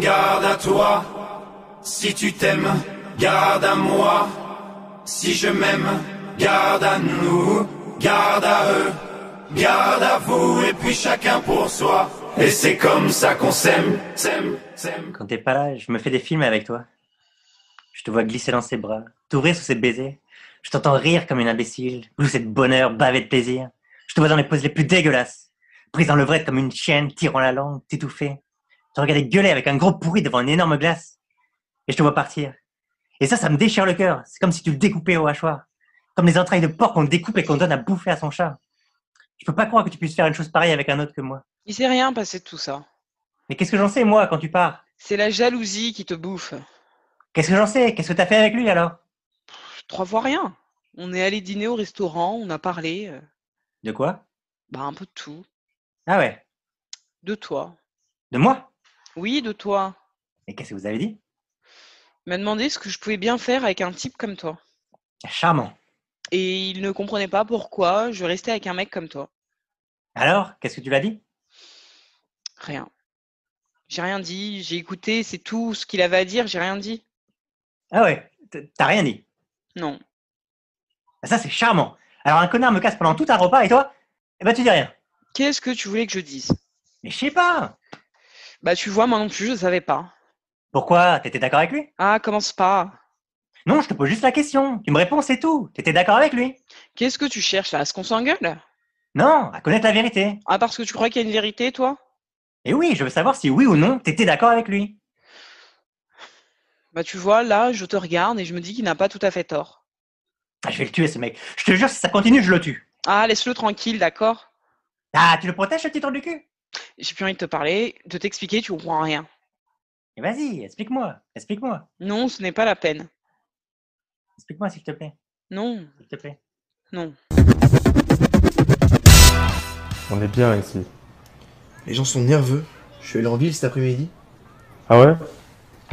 Garde à toi, si tu t'aimes, garde à moi, si je m'aime, garde à nous, garde à eux, garde à vous, et puis chacun pour soi, et c'est comme ça qu'on s'aime. Quand t'es pas là, je me fais des films avec toi. Je te vois glisser dans ses bras, t'ouvrir sous ses baisers, je t'entends rire comme une imbécile, glousser de bonheur, baver de plaisir, je te vois dans les poses les plus dégueulasses, prise en levrette comme une chienne, tirant la langue, t'étouffer. Je te regardais gueuler avec un gros pourri devant une énorme glace. Et je te vois partir. Et ça me déchire le cœur. C'est comme si tu le découpais au hachoir. Comme les entrailles de porc qu'on découpe et qu'on donne à bouffer à son chat. Je peux pas croire que tu puisses faire une chose pareille avec un autre que moi. Il s'est rien passé de tout ça. Mais qu'est-ce que j'en sais, moi, quand tu pars? C'est la jalousie qui te bouffe. Qu'est-ce que j'en sais? Qu'est-ce que t'as fait avec lui, alors? 3 fois rien. On est allé dîner au restaurant, on a parlé. De quoi? Un peu de tout. Ah ouais. De toi. De moi? Oui, de toi. Et qu'est-ce que vous avez dit? Il m'a demandé ce que je pouvais bien faire avec un type comme toi. Charmant. Et il ne comprenait pas pourquoi je restais avec un mec comme toi. Alors, qu'est-ce que tu l'as dit? Rien. J'ai rien dit, j'ai écouté, c'est tout ce qu'il avait à dire, j'ai rien dit. Ah ouais, t'as rien dit? Non. Ça, c'est charmant. Alors un connard me casse pendant tout un repas et toi? Eh ben tu dis rien. Qu'est-ce que tu voulais que je dise? Mais je sais pas. Tu vois, moi non plus, je savais pas. Pourquoi? T'étais d'accord avec lui? Ah, commence pas. Non, je te pose juste la question. Tu me réponds, c'est tout. T'étais d'accord avec lui? Qu'est-ce que tu cherches là? À ce qu'on s'engueule? Non, à connaître la vérité. Ah, parce que tu crois qu'il y a une vérité, toi? Et oui, je veux savoir si oui ou non, t'étais d'accord avec lui. Tu vois, là, je te regarde et je me dis qu'il n'a pas tout à fait tort. Ah, je vais le tuer, ce mec. Je te jure, si ça continue, je le tue. Ah, laisse-le tranquille, d'accord? Ah, tu le protèges, ce petit trou du cul? J'ai plus envie de te parler, de t'expliquer, tu comprends rien. Et vas-y, explique-moi. Explique-moi. Non, ce n'est pas la peine. Explique-moi, s'il te plaît. Non, S'il te plaît. non. On est bien ici. Les gens sont nerveux. Je suis allé en ville cet après-midi. Ah ouais?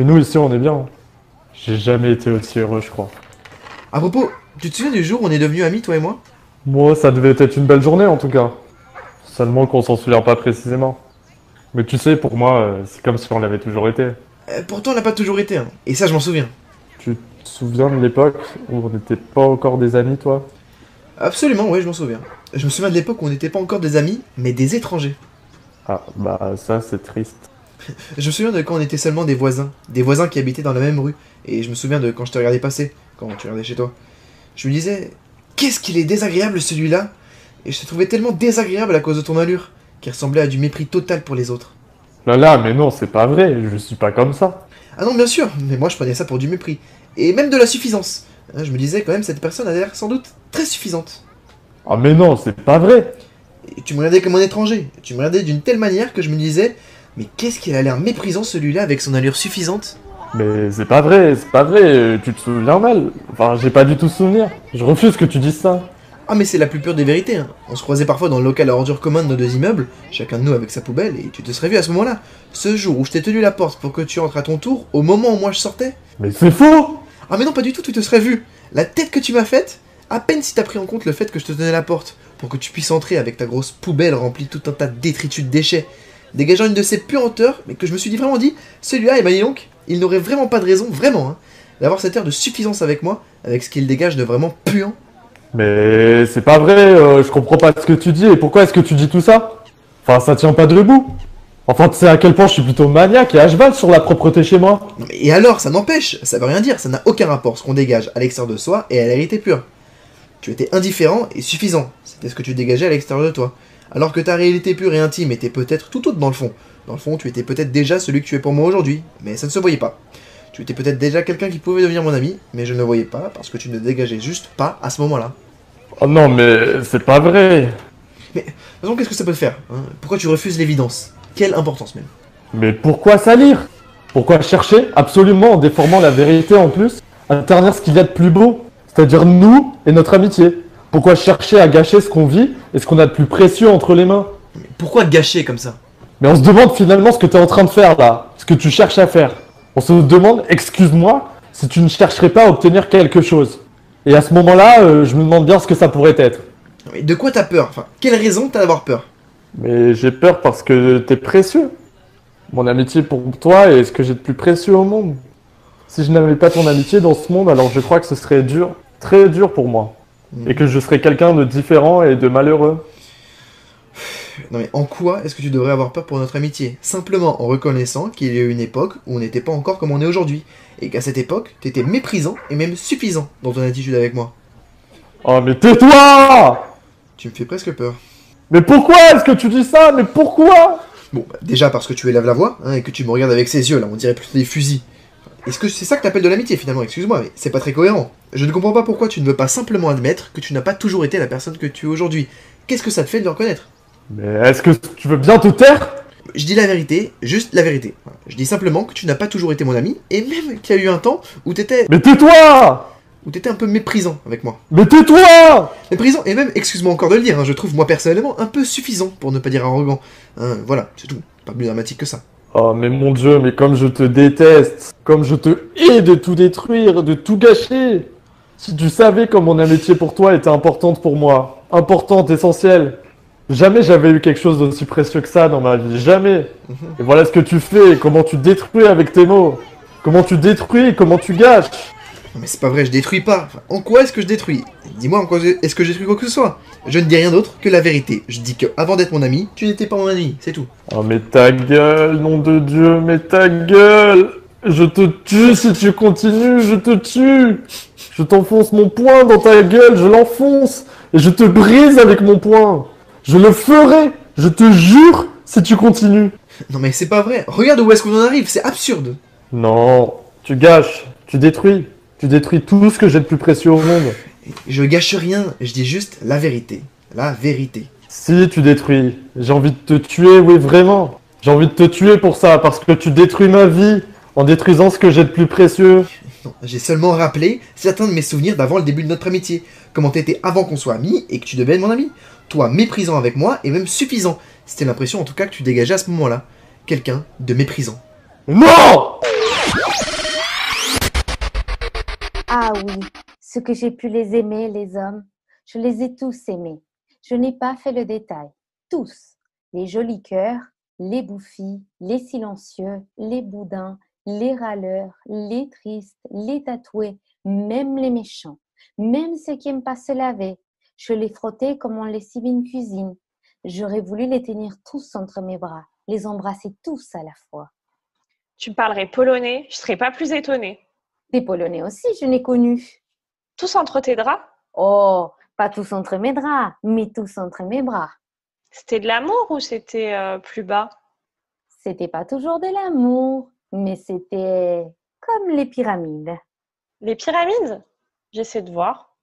Et nous ici on est bien. J'ai jamais été aussi heureux, je crois. À propos, tu te souviens du jour où on est devenus amis, toi et moi? Moi, ça devait être une belle journée en tout cas. Seulement qu'on s'en souvient pas précisément. Mais tu sais, pour moi, c'est comme si on l'avait toujours été. Pourtant, on l'a pas toujours été, hein. Et ça, je m'en souviens. Tu te souviens de l'époque où on n'était pas encore des amis, toi? Absolument, ouais, je m'en souviens. Je me souviens de l'époque où on n'était pas encore des amis, mais des étrangers. Ah, bah ça c'est triste. Je me souviens de quand on était seulement des voisins qui habitaient dans la même rue. Et je me souviens de quand je te regardais passer, quand tu regardais chez toi. Je me disais, qu'est-ce qu'il est désagréable celui-là. Et je te trouvais tellement désagréable à cause de ton allure, qui ressemblait à du mépris total pour les autres. Là, mais non, c'est pas vrai, je suis pas comme ça. Ah non, bien sûr, mais moi je prenais ça pour du mépris. Et même de la suffisance. Je me disais quand même, cette personne a l'air sans doute très suffisante. Ah mais non, c'est pas vrai. Et tu me regardais comme un étranger. Tu me regardais d'une telle manière que je me disais, mais qu'est-ce qu'il a l'air méprisant celui-là avec son allure suffisante. Mais c'est pas vrai, tu te souviens mal. Enfin, j'ai pas du tout souvenir. Je refuse que tu dises ça. Ah mais c'est la plus pure des vérités, hein. On se croisait parfois dans le local à ordures commun de nos 2 immeubles, chacun de nous avec sa poubelle, et tu te serais vu à ce moment-là. Ce jour où je t'ai tenu la porte pour que tu entres à ton tour, au moment où moi je sortais. Mais c'est faux. Ah mais non, pas du tout, tu te serais vu. La tête que tu m'as faite, à peine si t'as pris en compte le fait que je te tenais la porte, pour que tu puisses entrer avec ta grosse poubelle remplie de tout un tas de détritus de déchets, dégageant une de ces puanteurs, mais que je me suis vraiment dit, celui-là, et bah dis donc, il n'aurait vraiment pas de raison, vraiment, hein, d'avoir cette air de suffisance avec moi, avec ce qu'il dégage de vraiment puant. Mais c'est pas vrai, je comprends pas ce que tu dis, et pourquoi est-ce que tu dis tout ça? Enfin, ça tient pas debout. Enfin, tu sais à quel point je suis plutôt maniaque et à cheval sur la propreté chez moi. Et alors, ça n'empêche, ça veut rien dire, ça n'a aucun rapport ce qu'on dégage à l'extérieur de soi et à la réalité pure. Tu étais indifférent et suffisant, c'était ce que tu dégageais à l'extérieur de toi. Alors que ta réalité pure et intime était peut-être tout autre dans le fond. Dans le fond, tu étais peut-être déjà celui que tu es pour moi aujourd'hui, mais ça ne se voyait pas. Tu étais peut-être déjà quelqu'un qui pouvait devenir mon ami, mais je ne le voyais pas parce que tu ne dégageais juste pas à ce moment-là. Oh non, mais c'est pas vrai. Mais, de toute façon, qu'est-ce que ça peut te faire, hein? Pourquoi tu refuses l'évidence? Quelle importance même? Mais pourquoi salir? Pourquoi chercher, absolument en déformant la vérité en plus, à ternir ce qu'il y a de plus beau, c'est-à-dire nous et notre amitié? Pourquoi chercher à gâcher ce qu'on vit et ce qu'on a de plus précieux entre les mains? Mais pourquoi te gâcher comme ça? Mais on se demande finalement ce que tu es en train de faire là, ce que tu cherches à faire. On se demande, excuse-moi, si tu ne chercherais pas à obtenir quelque chose. Et à ce moment-là, je me demande bien ce que ça pourrait être. Non, mais de quoi t'as peur? Enfin, quelle raison t'as d'avoir peur? Mais j'ai peur parce que t'es précieux. Mon amitié pour toi est ce que j'ai de plus précieux au monde. Si je n'avais pas ton amitié dans ce monde, alors je crois que ce serait dur, très dur pour moi. Et que je serais quelqu'un de différent et de malheureux. Non mais en quoi est-ce que tu devrais avoir peur pour notre amitié? Simplement en reconnaissant qu'il y a eu une époque où on n'était pas encore comme on est aujourd'hui. Et qu'à cette époque, t'étais méprisant et même suffisant dans ton attitude avec moi. Oh mais tais-toi! Tu me fais presque peur. Mais pourquoi est-ce que tu dis ça? Mais pourquoi? Bon, bah, déjà parce que tu élèves la voix, hein, et que tu me regardes avec ces yeux là, on dirait plutôt des fusils. Est-ce que c'est ça que t'appelles de l'amitié finalement? Excuse-moi, mais c'est pas très cohérent. Je ne comprends pas pourquoi tu ne veux pas simplement admettre que tu n'as pas toujours été la personne que tu es aujourd'hui. Qu'est-ce que ça te fait de le reconnaître? Mais est-ce que tu veux bien te taire? Je dis la vérité, juste la vérité. Voilà. Je dis simplement que tu n'as pas toujours été mon ami, et même qu'il y a eu un temps où t'étais Mais tais-toi! un peu méprisant avec moi. Mais tais-toi! Méprisant, et même, excuse-moi encore de le dire, hein, je trouve moi personnellement un peu suffisant, pour ne pas dire arrogant. Hein, voilà, c'est tout. Pas plus dramatique que ça. Oh mais mon Dieu, mais comme je te déteste, comme je te hais de tout détruire, de tout gâcher. Si tu savais comme mon amitié pour toi était importante pour moi, importante, essentielle. Jamais j'avais eu quelque chose d'aussi précieux que ça dans ma vie, jamais. Et voilà ce que tu fais, comment tu détruis avec tes mots. Comment tu détruis, comment tu gâches. Non mais c'est pas vrai, je détruis pas. Enfin, en quoi est-ce que je détruis? Dis-moi en quoi est-ce que je détruis quoi que ce soit? Je ne dis rien d'autre que la vérité. Je dis que avant d'être mon ami, tu n'étais pas mon ami, c'est tout. Oh mais ta gueule, nom de Dieu, mais ta gueule. Je te tue si tu continues, je te tue. Je t'enfonce mon poing dans ta gueule, je l'enfonce. Et je te brise avec mon poing. Je le ferai, je te jure, si tu continues. Non mais c'est pas vrai, regarde où est-ce qu'on en arrive, c'est absurde. Non, tu gâches, tu détruis. Tu détruis tout ce que j'ai de plus précieux au monde. Je gâche rien, je dis juste la vérité. La vérité. Si tu détruis, j'ai envie de te tuer, oui vraiment. J'ai envie de te tuer pour ça, parce que tu détruis ma vie en détruisant ce que j'ai de plus précieux. Non, j'ai seulement rappelé certains de mes souvenirs d'avant le début de notre amitié. Comment t'étais avant qu'on soit amis et que tu deviennes mon ami. Toi, méprisant avec moi et même suffisant. C'était l'impression en tout cas que tu dégageais à ce moment-là. Quelqu'un de méprisant. Non! Ah oui, ce que j'ai pu les aimer, les hommes, je les ai tous aimés. Je n'ai pas fait le détail. Tous. Les jolis cœurs, les bouffis, les silencieux, les boudins, les râleurs, les tristes, les tatoués, même les méchants, même ceux qui n'aiment pas se laver. Je les frottais comme on lessive une cuisine. J'aurais voulu les tenir tous entre mes bras, les embrasser tous à la fois. Tu parlerais polonais, je serais pas plus étonnée. Des Polonais aussi, je n'ai connu. Tous entre tes draps? Oh, pas tous entre mes draps, mais tous entre mes bras. C'était de l'amour ou c'était plus bas? C'était pas toujours de l'amour, mais c'était comme les pyramides. Les pyramides? J'essaie de voir.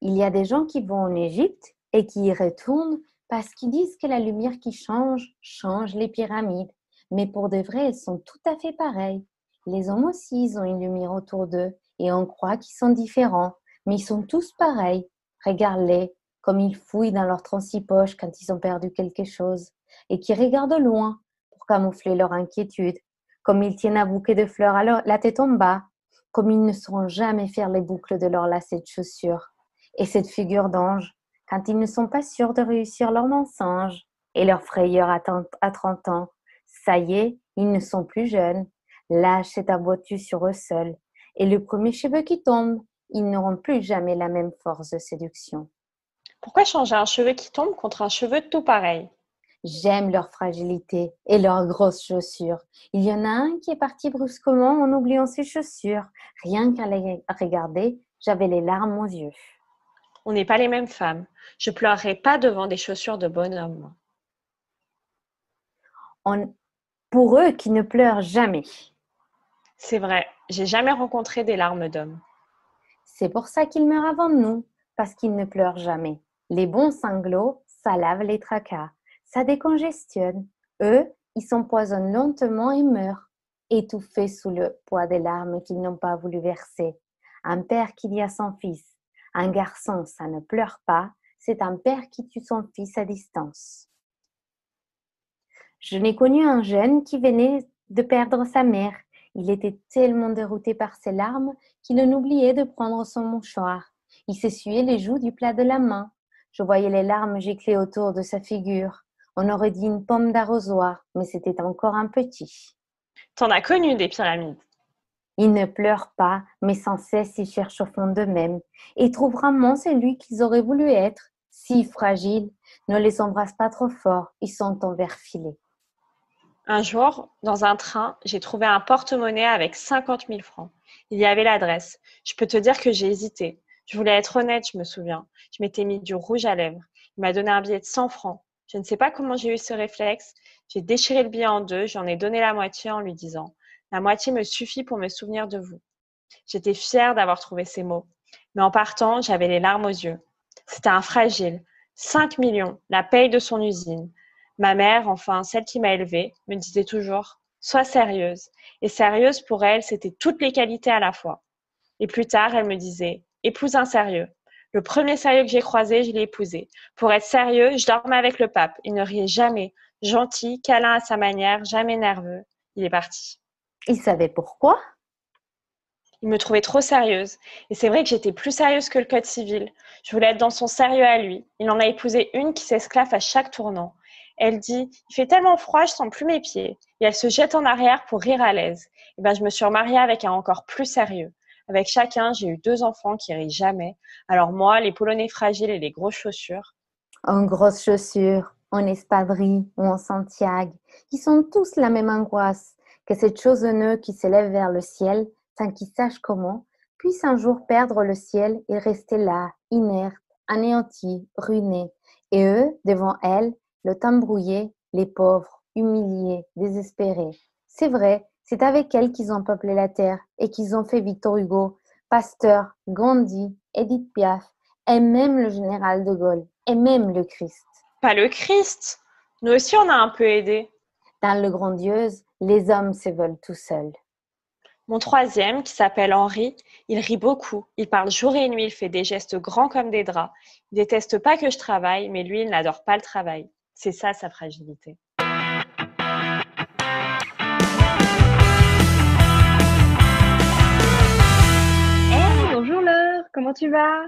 Il y a des gens qui vont en Égypte et qui y retournent parce qu'ils disent que la lumière qui change les pyramides. Mais pour de vrai, elles sont tout à fait pareilles. Les hommes aussi, ils ont une lumière autour d'eux et on croit qu'ils sont différents, mais ils sont tous pareils. Regarde-les, comme ils fouillent dans leurs transits-poches quand ils ont perdu quelque chose et qui regardent loin pour camoufler leur inquiétude, comme ils tiennent un bouquet de fleurs à la tête en bas, comme ils ne sauront jamais faire les boucles de leurs lacets de chaussures. Et cette figure d'ange, quand ils ne sont pas sûrs de réussir leur mensonge et leur frayeur à 30 ans, ça y est, ils ne sont plus jeunes. L'âge s'est abattu sur eux seuls, et le premier cheveu qui tombe, ils n'auront plus jamais la même force de séduction. Pourquoi changer un cheveu qui tombe contre un cheveu tout pareil? J'aime leur fragilité et leurs grosses chaussures. Il y en a un qui est parti brusquement en oubliant ses chaussures. Rien qu'à les regarder, j'avais les larmes aux yeux. On n'est pas les mêmes femmes. Je pleurerai pas devant des chaussures de bonhomme. Pour eux qui ne pleurent jamais. C'est vrai, j'ai jamais rencontré des larmes d'homme. C'est pour ça qu'ils meurent avant nous, parce qu'ils ne pleurent jamais. Les bons sanglots, ça lave les tracas, ça décongestionne. Eux, ils s'empoisonnent lentement et meurent, étouffés sous le poids des larmes qu'ils n'ont pas voulu verser. Un père qui dit à son fils, un garçon, ça ne pleure pas, c'est un père qui tue son fils à distance. Je n'ai connu un jeune qui venait de perdre sa mère. Il était tellement dérouté par ses larmes qu'il en oubliait de prendre son mouchoir. Il s'essuyait les joues du plat de la main. Je voyais les larmes gicler autour de sa figure. On aurait dit une pomme d'arrosoir, mais c'était encore un petit. T'en as connu des pyramides. Ils ne pleurent pas, mais sans cesse ils cherchent au fond d'eux-mêmes et trouvent rarement celui qu'ils auraient voulu être. Si fragiles, ne les embrasse pas trop fort, ils sont en verre filé. Un jour, dans un train, j'ai trouvé un porte-monnaie avec 50 000 francs. Il y avait l'adresse. Je peux te dire que j'ai hésité. Je voulais être honnête, je me souviens. Je m'étais mis du rouge à lèvres. Il m'a donné un billet de 100 francs. Je ne sais pas comment j'ai eu ce réflexe. J'ai déchiré le billet en deux, j'en ai donné la moitié en lui disant « La moitié me suffit pour me souvenir de vous ». J'étais fière d'avoir trouvé ces mots. Mais en partant, j'avais les larmes aux yeux. C'était un fragile. 5 millions, la paye de son usine. Ma mère, enfin celle qui m'a élevée, me disait toujours « Sois sérieuse ». Et sérieuse pour elle, c'était toutes les qualités à la fois. Et plus tard, elle me disait « Épouse un sérieux ». Le premier sérieux que j'ai croisé, je l'ai épousé. Pour être sérieux, je dormais avec le pape. Il ne riait jamais. Gentil, câlin à sa manière, jamais nerveux. Il est parti. Il savait pourquoi? Il me trouvait trop sérieuse. Et c'est vrai que j'étais plus sérieuse que le code civil. Je voulais être dans son sérieux à lui. Il en a épousé une qui s'esclaffe à chaque tournant. Elle dit « Il fait tellement froid, je sens plus mes pieds ». Et elle se jette en arrière pour rire à l'aise. Et ben, je me suis remariée avec un encore plus sérieux. Avec chacun, j'ai eu 2 enfants qui rient jamais. Alors moi, les Polonais fragiles et les grosses chaussures. En grosses chaussures, en espadrilles ou en Santiago, ils sont tous la même angoisse, que cette chose en eux qui s'élève vers le ciel, sans qu'ils sachent comment, puisse un jour perdre le ciel et rester là, inerte, anéantie, ruinée. Et eux, devant elle, le temps brouillé, les pauvres, humiliés, désespérés. C'est vrai, c'est avec elle qu'ils ont peuplé la terre et qu'ils ont fait Victor Hugo, Pasteur, Gandhi, Edith Piaf, et même le général de Gaulle, et même le Christ. Pas le Christ. Nous aussi, on a un peu aidé. Dans le Grandiose, les hommes se veulent tout seuls. Mon troisième, qui s'appelle Henri, il rit beaucoup. Il parle jour et nuit, il fait des gestes grands comme des draps. Il déteste pas que je travaille, mais lui, il n'adore pas le travail. C'est ça, sa fragilité. Hey, bonjour Laure, comment tu vas?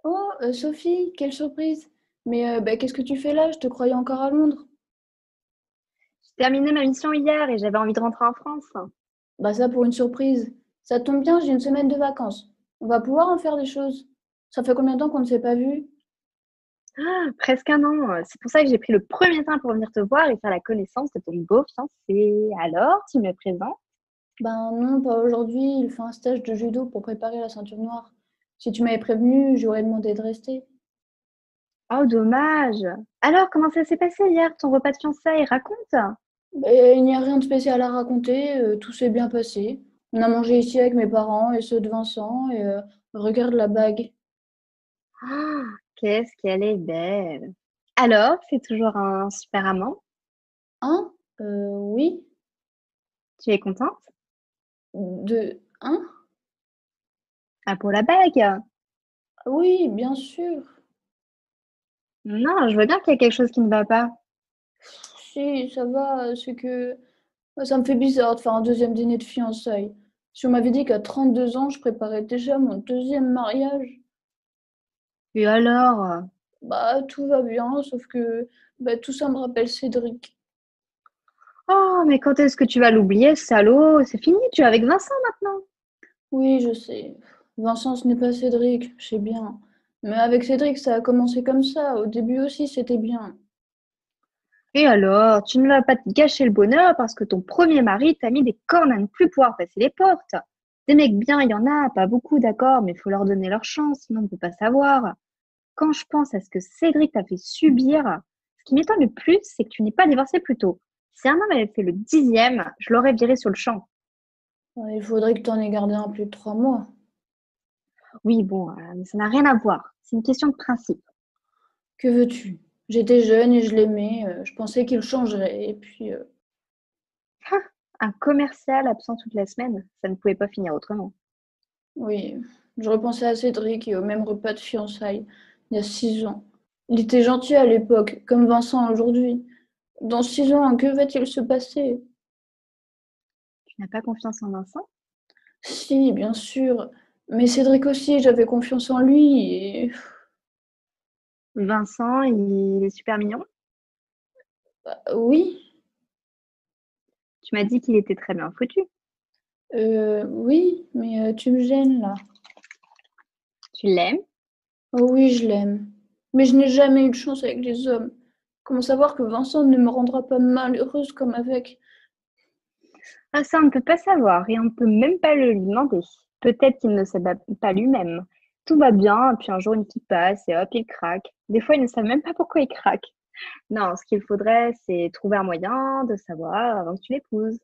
Oh, Sophie, quelle surprise! Mais qu'est-ce que tu fais là? Je te croyais encore à Londres. J'ai terminé ma mission hier et j'avais envie de rentrer en France. Bah ça pour une surprise. Ça tombe bien, j'ai une semaine de vacances. On va pouvoir en faire des choses. Ça fait combien de temps qu'on ne s'est pas vu? Ah, presque un an. C'est pour ça que j'ai pris le premier train pour venir te voir et faire la connaissance de ton beau fiancé. Alors, tu me présentes? Ben non, pas aujourd'hui. Il fait un stage de judo pour préparer la ceinture noire. Si tu m'avais prévenu, j'aurais demandé de rester. Oh, dommage. Alors, comment ça s'est passé hier, ton repas de fiançailles? Raconte. Mais il n'y a rien de spécial à raconter, tout s'est bien passé. On a mangé ici avec mes parents et ceux de Vincent et regarde la bague. Ah, qu'est-ce qu'elle est belle. Alors, c'est toujours un super amant? Hein? Oui. Tu es contente? Hein? Ah, pour la bague? Oui, bien sûr. Non, je vois bien qu'il y a quelque chose qui ne va pas. Si, ça va, c'est que ça me fait bizarre de faire un deuxième dîner de fiançailles. Si on m'avait dit qu'à 32 ans, je préparais déjà mon deuxième mariage, Et alors? bah tout va bien, sauf que bah, tout ça me rappelle Cédric. Oh, mais quand est-ce que tu vas l'oublier, ce salaud? C'est fini, tu es avec Vincent maintenant. Oui, je sais. Vincent, ce n'est pas Cédric, je sais bien. Mais avec Cédric, ça a commencé comme ça. Au début aussi, c'était bien. Et alors, tu ne vas pas te gâcher le bonheur parce que ton premier mari t'a mis des cornes à ne plus pouvoir passer les portes. Des mecs bien, il y en a, pas beaucoup, d'accord, mais il faut leur donner leur chance, sinon on ne peut pas savoir. Quand je pense à ce que Cédric t'a fait subir, ce qui m'étonne le plus, c'est que tu n'es pas divorcé plus tôt. Si un homme avait fait le 10e, je l'aurais viré sur le champ. Ouais, il faudrait que tu en aies gardé un plus de 3 mois. Oui, bon, mais ça n'a rien à voir. C'est une question de principe. Que veux-tu? J'étais jeune et je l'aimais. Je pensais qu'il changerait. Et puis, Ah, un commercial absent toute la semaine, ça ne pouvait pas finir autrement. oui, je repensais à Cédric et au même repas de fiançailles, il y a 6 ans. Il était gentil à l'époque, comme Vincent aujourd'hui. Dans 6 ans, que va-t-il se passer? Tu n'as pas confiance en Vincent? Si, bien sûr. Mais Cédric aussi, j'avais confiance en lui et... Vincent, il est super mignon. Oui, Tu m'as dit qu'il était très bien foutu. oui, mais tu me gênes là. Tu l'aimes? Oh oui, je l'aime. Mais je n'ai jamais eu de chance avec les hommes. Comment savoir que Vincent ne me rendra pas malheureuse comme avec... Ah, ça, on ne peut pas savoir et on ne peut même pas le lui demander. Peut-être qu'il ne sait pas lui-même. Tout va bien, puis un jour une fille passe et hop, il craque. Des fois, il ne sait même pas pourquoi il craque. Non, ce qu'il faudrait, c'est trouver un moyen de savoir avant que tu l'épouses.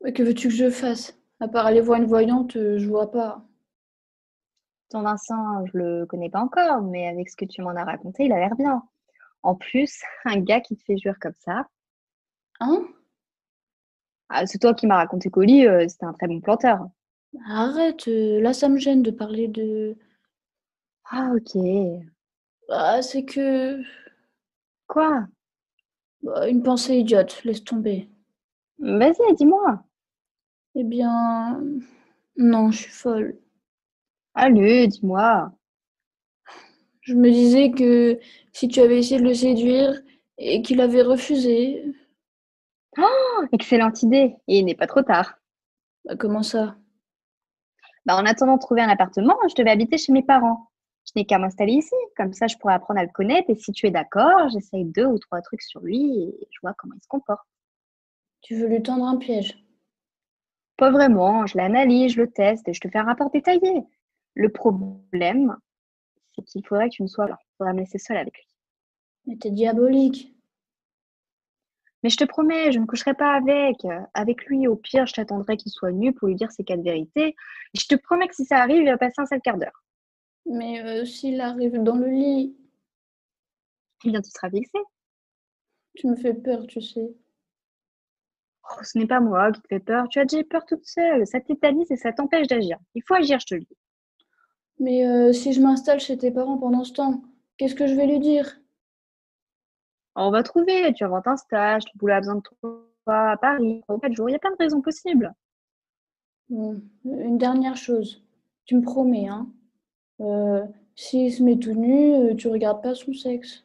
Mais que veux-tu que je fasse? À part aller voir une voyante, je vois pas. Ton Vincent, je le connais pas encore, mais avec ce que tu m'en as raconté, il a l'air bien. En plus, un gars qui te fait jouir comme ça, Hein? c'est toi qui m'as raconté qu'Oli, c'était un très bon planteur. Arrête, là ça me gêne de parler de... Ah, ok. Ah, c'est que... Quoi? Bah, une pensée idiote, laisse tomber. Vas-y, dis-moi. Eh bien... Non, je suis folle. Allez, dis-moi. Je me disais que si tu avais essayé de le séduire et qu'il avait refusé... Oh, excellente idée. Et il n'est pas trop tard. Bah, comment ça? Bah, en attendant de trouver un appartement, je devais habiter chez mes parents. Je n'ai qu'à m'installer ici. Comme ça, je pourrais apprendre à le connaître. Et si tu es d'accord, j'essaye 2 ou 3 trucs sur lui et je vois comment il se comporte. Tu veux lui tendre un piège? Pas vraiment. Je l'analyse, je le teste et je te fais un rapport détaillé. Le problème, c'est qu'il faudrait que tu me sois là. Il faudra me laisser seule avec lui. Mais t'es diabolique. Mais je te promets, je ne coucherai pas avec lui. Au pire, je t'attendrai qu'il soit nu pour lui dire ses 4 vérités. Et je te promets que si ça arrive, il va passer un sale quart d'heure. Mais s'il arrive dans le lit, Eh bien, tu seras vexée. tu me fais peur, tu sais. Oh, ce n'est pas moi qui te fais peur. Tu as déjà peur toute seule. Ça tétanise et ça t'empêche d'agir. Il faut agir, je te le dis. Mais si je m'installe chez tes parents pendant ce temps, qu'est-ce que je vais lui dire? On va trouver. Tu inventes un stage. Le boulot a besoin de toi à Paris. 3 ou 4 jours. Il y a plein de raisons possibles. Bon, une dernière chose. Tu me promets, hein? S'il se met tout nu, tu regardes pas son sexe.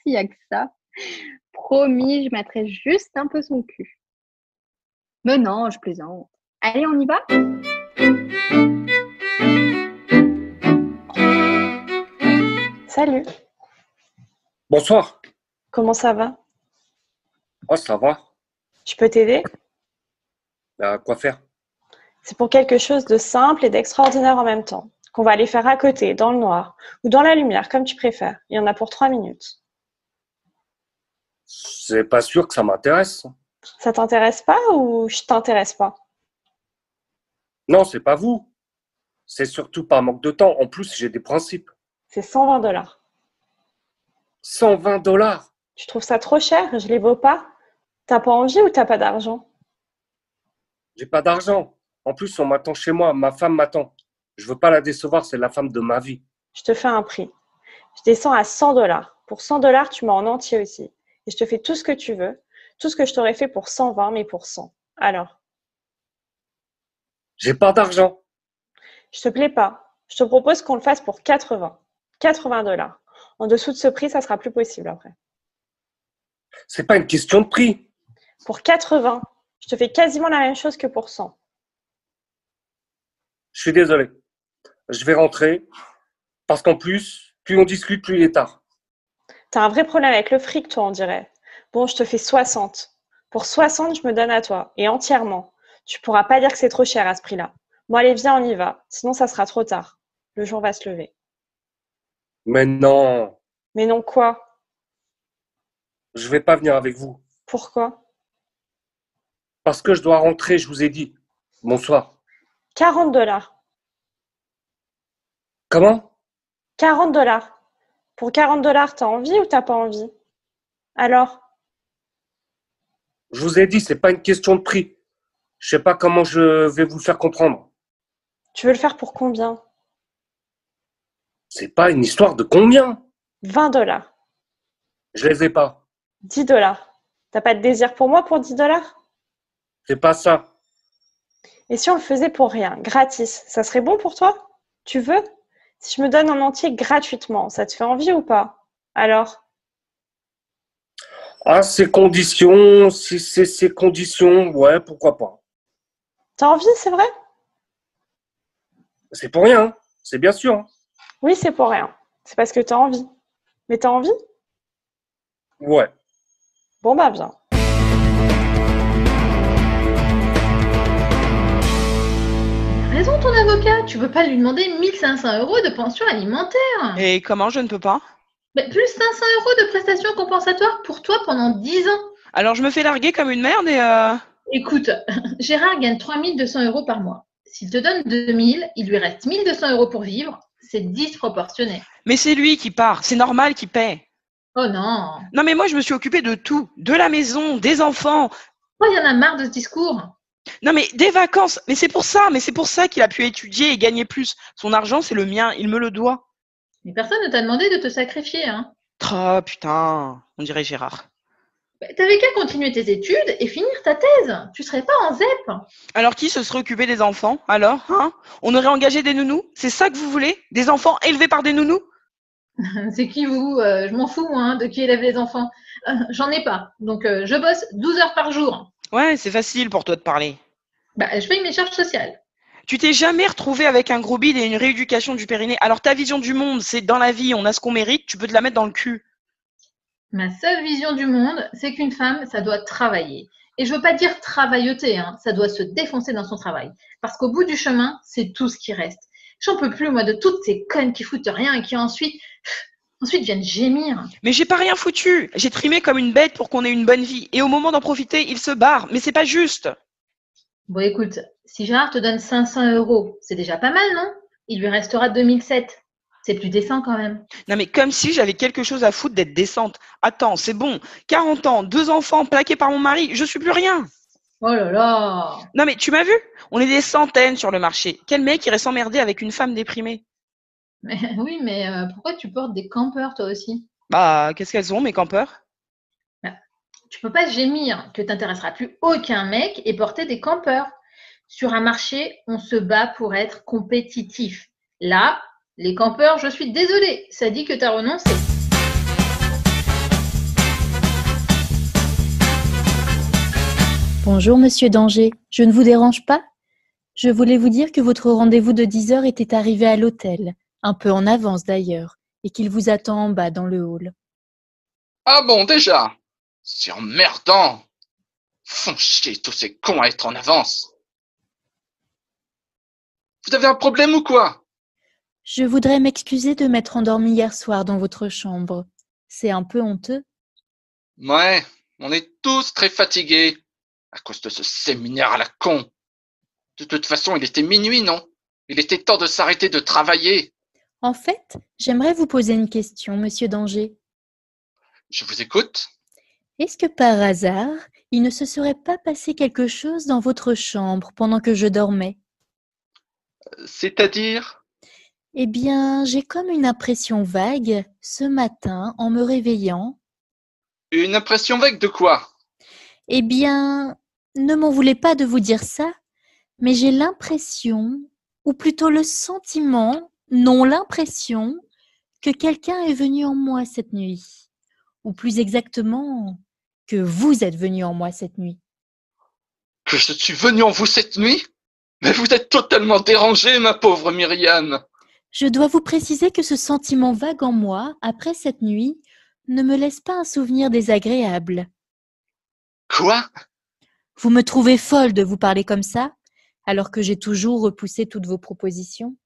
S'il n'y a que ça. Promis, je mettrai juste un peu son cul. Mais non, je plaisante. Allez, on y va? Salut, Bonsoir. comment ça va? Oh, ça va. Je peux t'aider? Quoi faire? C'est pour quelque chose de simple et d'extraordinaire en même temps, qu'on va aller faire à côté, dans le noir, ou dans la lumière, comme tu préfères. Il y en a pour 3 minutes. C'est pas sûr que ça m'intéresse. Ça t'intéresse pas ou je t'intéresse pas? Non, c'est pas vous. C'est surtout par manque de temps. En plus, j'ai des principes. C'est 120 $. 120 $. Tu trouves ça trop cher? Je les vaux pas? T'as pas envie ou t'as pas d'argent? J'ai pas d'argent. En plus, on m'attend chez moi. Ma femme m'attend. Je veux pas la décevoir. C'est la femme de ma vie. Je te fais un prix. Je descends à 100 $. Pour 100 $, tu m'as en entier aussi. Et je te fais tout ce que tu veux. Tout ce que je t'aurais fait pour 120, mais pour 100. Alors, J'ai pas d'argent. je te plais pas. Je te propose qu'on le fasse pour 80. 80 $. En dessous de ce prix, ça sera plus possible après. C'est pas une question de prix. Pour 80, je te fais quasiment la même chose que pour 100. Je suis désolé. Je vais rentrer. Parce qu'en plus, plus on discute, plus il est tard. T'as un vrai problème avec le fric, toi, on dirait. Bon, je te fais 60. Pour 60, je me donne à toi. Et entièrement. Tu pourras pas dire que c'est trop cher à ce prix-là. Bon, allez, viens, on y va. Sinon, ça sera trop tard. Le jour va se lever. Mais non, Mais non, quoi? je vais pas venir avec vous. Pourquoi? Parce que je dois rentrer, je vous ai dit. Bonsoir. 40 $. Comment? 40 $. Pour 40 $, t'as envie ou t'as pas envie? Alors? Je vous ai dit, c'est pas une question de prix. Je sais pas comment je vais vous le faire comprendre. Tu veux le faire pour combien? C'est pas une histoire de combien. 20 $. Je les ai pas. 10 $. T'as pas de désir pour moi pour 10 $? C'est pas ça. Et si on le faisait pour rien, gratis, ça serait bon pour toi? Tu veux? Si je me donne en entier gratuitement, ça te fait envie ou pas? Alors? Ah, ces conditions, si c'est ces conditions, ouais, pourquoi pas. T'as envie, c'est vrai? C'est pour rien, hein. C'est bien sûr, hein. Oui, c'est pour rien. C'est parce que t'as envie. Mais t'as envie? Ouais. Bon bah viens. Raison ton avocat, tu veux pas lui demander 1500 € de pension alimentaire. Et comment je ne peux pas? Mais plus 500 € de prestations compensatoires pour toi pendant 10 ans. Alors je me fais larguer comme une merde et Écoute, Gérard gagne 3200 € par mois. S'il te donne 2000, il lui reste 1200 € pour vivre. C'est disproportionné. Mais c'est lui qui part, c'est normal qu'il paie. Oh non. Non mais moi je me suis occupée de tout, de la maison, des enfants. Oh, il y en a marre de ce discours. Non mais des vacances, mais c'est pour ça qu'il a pu étudier et gagner plus. Son argent c'est le mien, il me le doit. Mais personne ne t'a demandé de te sacrifier, hein. Oh putain, on dirait Gérard. T'avais qu'à continuer tes études et finir ta thèse. Tu serais pas en ZEP. Alors qui se serait occupé des enfants? Alors, hein? On aurait engagé des nounous? C'est ça que vous voulez? Des enfants élevés par des nounous? C'est qui vous? Je m'en fous, hein, de qui élève les enfants. J'en ai pas. Donc, je bosse 12 heures par jour. Ouais, c'est facile pour toi de parler. Je paye mes charges sociales. Tu t'es jamais retrouvé avec un gros bide et une rééducation du périnée. Alors ta vision du monde, c'est dans la vie, on a ce qu'on mérite, tu peux te la mettre dans le cul. Ma seule vision du monde, c'est qu'une femme, ça doit travailler. Et je veux pas dire travailloter, hein, ça doit se défoncer dans son travail. Parce qu'au bout du chemin, c'est tout ce qui reste. J'en peux plus, moi, de toutes ces connes qui foutent rien et qui ensuite viennent gémir. Mais j'ai pas rien foutu. J'ai trimé comme une bête pour qu'on ait une bonne vie. Et au moment d'en profiter, il se barre. Mais c'est pas juste. Bon, écoute, si Gérard te donne 500 €, c'est déjà pas mal, non? Il lui restera 2007. C'est plus décent quand même. Non mais comme si j'avais quelque chose à foutre d'être décente. Attends, c'est bon. 40 ans, 2 enfants plaqués par mon mari, je suis plus rien. Oh là là. Non mais tu m'as vu? On est des centaines sur le marché. Quel mec irait s'emmerder avec une femme déprimée? Oui, mais pourquoi tu portes des campeurs toi aussi? Bah, qu'est-ce qu'elles ont mes campeurs? Tu peux pas gémir que t'intéresseras plus aucun mec et porter des campeurs. Sur un marché, on se bat pour être compétitif. Là, les campeurs, je suis désolée, ça dit que t'as renoncé. Bonjour Monsieur Danger, je ne vous dérange pas? Je voulais vous dire que votre rendez-vous de 10 heures était arrivé à l'hôtel, un peu en avance d'ailleurs, et qu'il vous attend en bas dans le hall. Ah bon, déjà? C'est emmerdant! Font chier tous ces cons à être en avance! Vous avez un problème ou quoi? Je voudrais m'excuser de m'être endormie hier soir dans votre chambre. C'est un peu honteux. Ouais, on est tous très fatigués à cause de ce séminaire à la con. De toute façon, il était minuit, non? Il était temps de s'arrêter de travailler. En fait, j'aimerais vous poser une question, Monsieur Danger. Je vous écoute. Est-ce que par hasard, il ne se serait pas passé quelque chose dans votre chambre pendant que je dormais? C'est-à-dire? Eh bien, j'ai comme une impression vague, ce matin, en me réveillant. Une impression vague de quoi? Eh bien, ne m'en voulez pas de vous dire ça, mais j'ai l'impression, ou plutôt le sentiment, non l'impression, que quelqu'un est venu en moi cette nuit. Ou plus exactement, que vous êtes venu en moi cette nuit. Que je suis venu en vous cette nuit? Mais vous êtes totalement dérangée, ma pauvre Myriam. Je dois vous préciser que ce sentiment vague en moi, après cette nuit, ne me laisse pas un souvenir désagréable. Quoi? Vous me trouvez folle de vous parler comme ça, alors que j'ai toujours repoussé toutes vos propositions?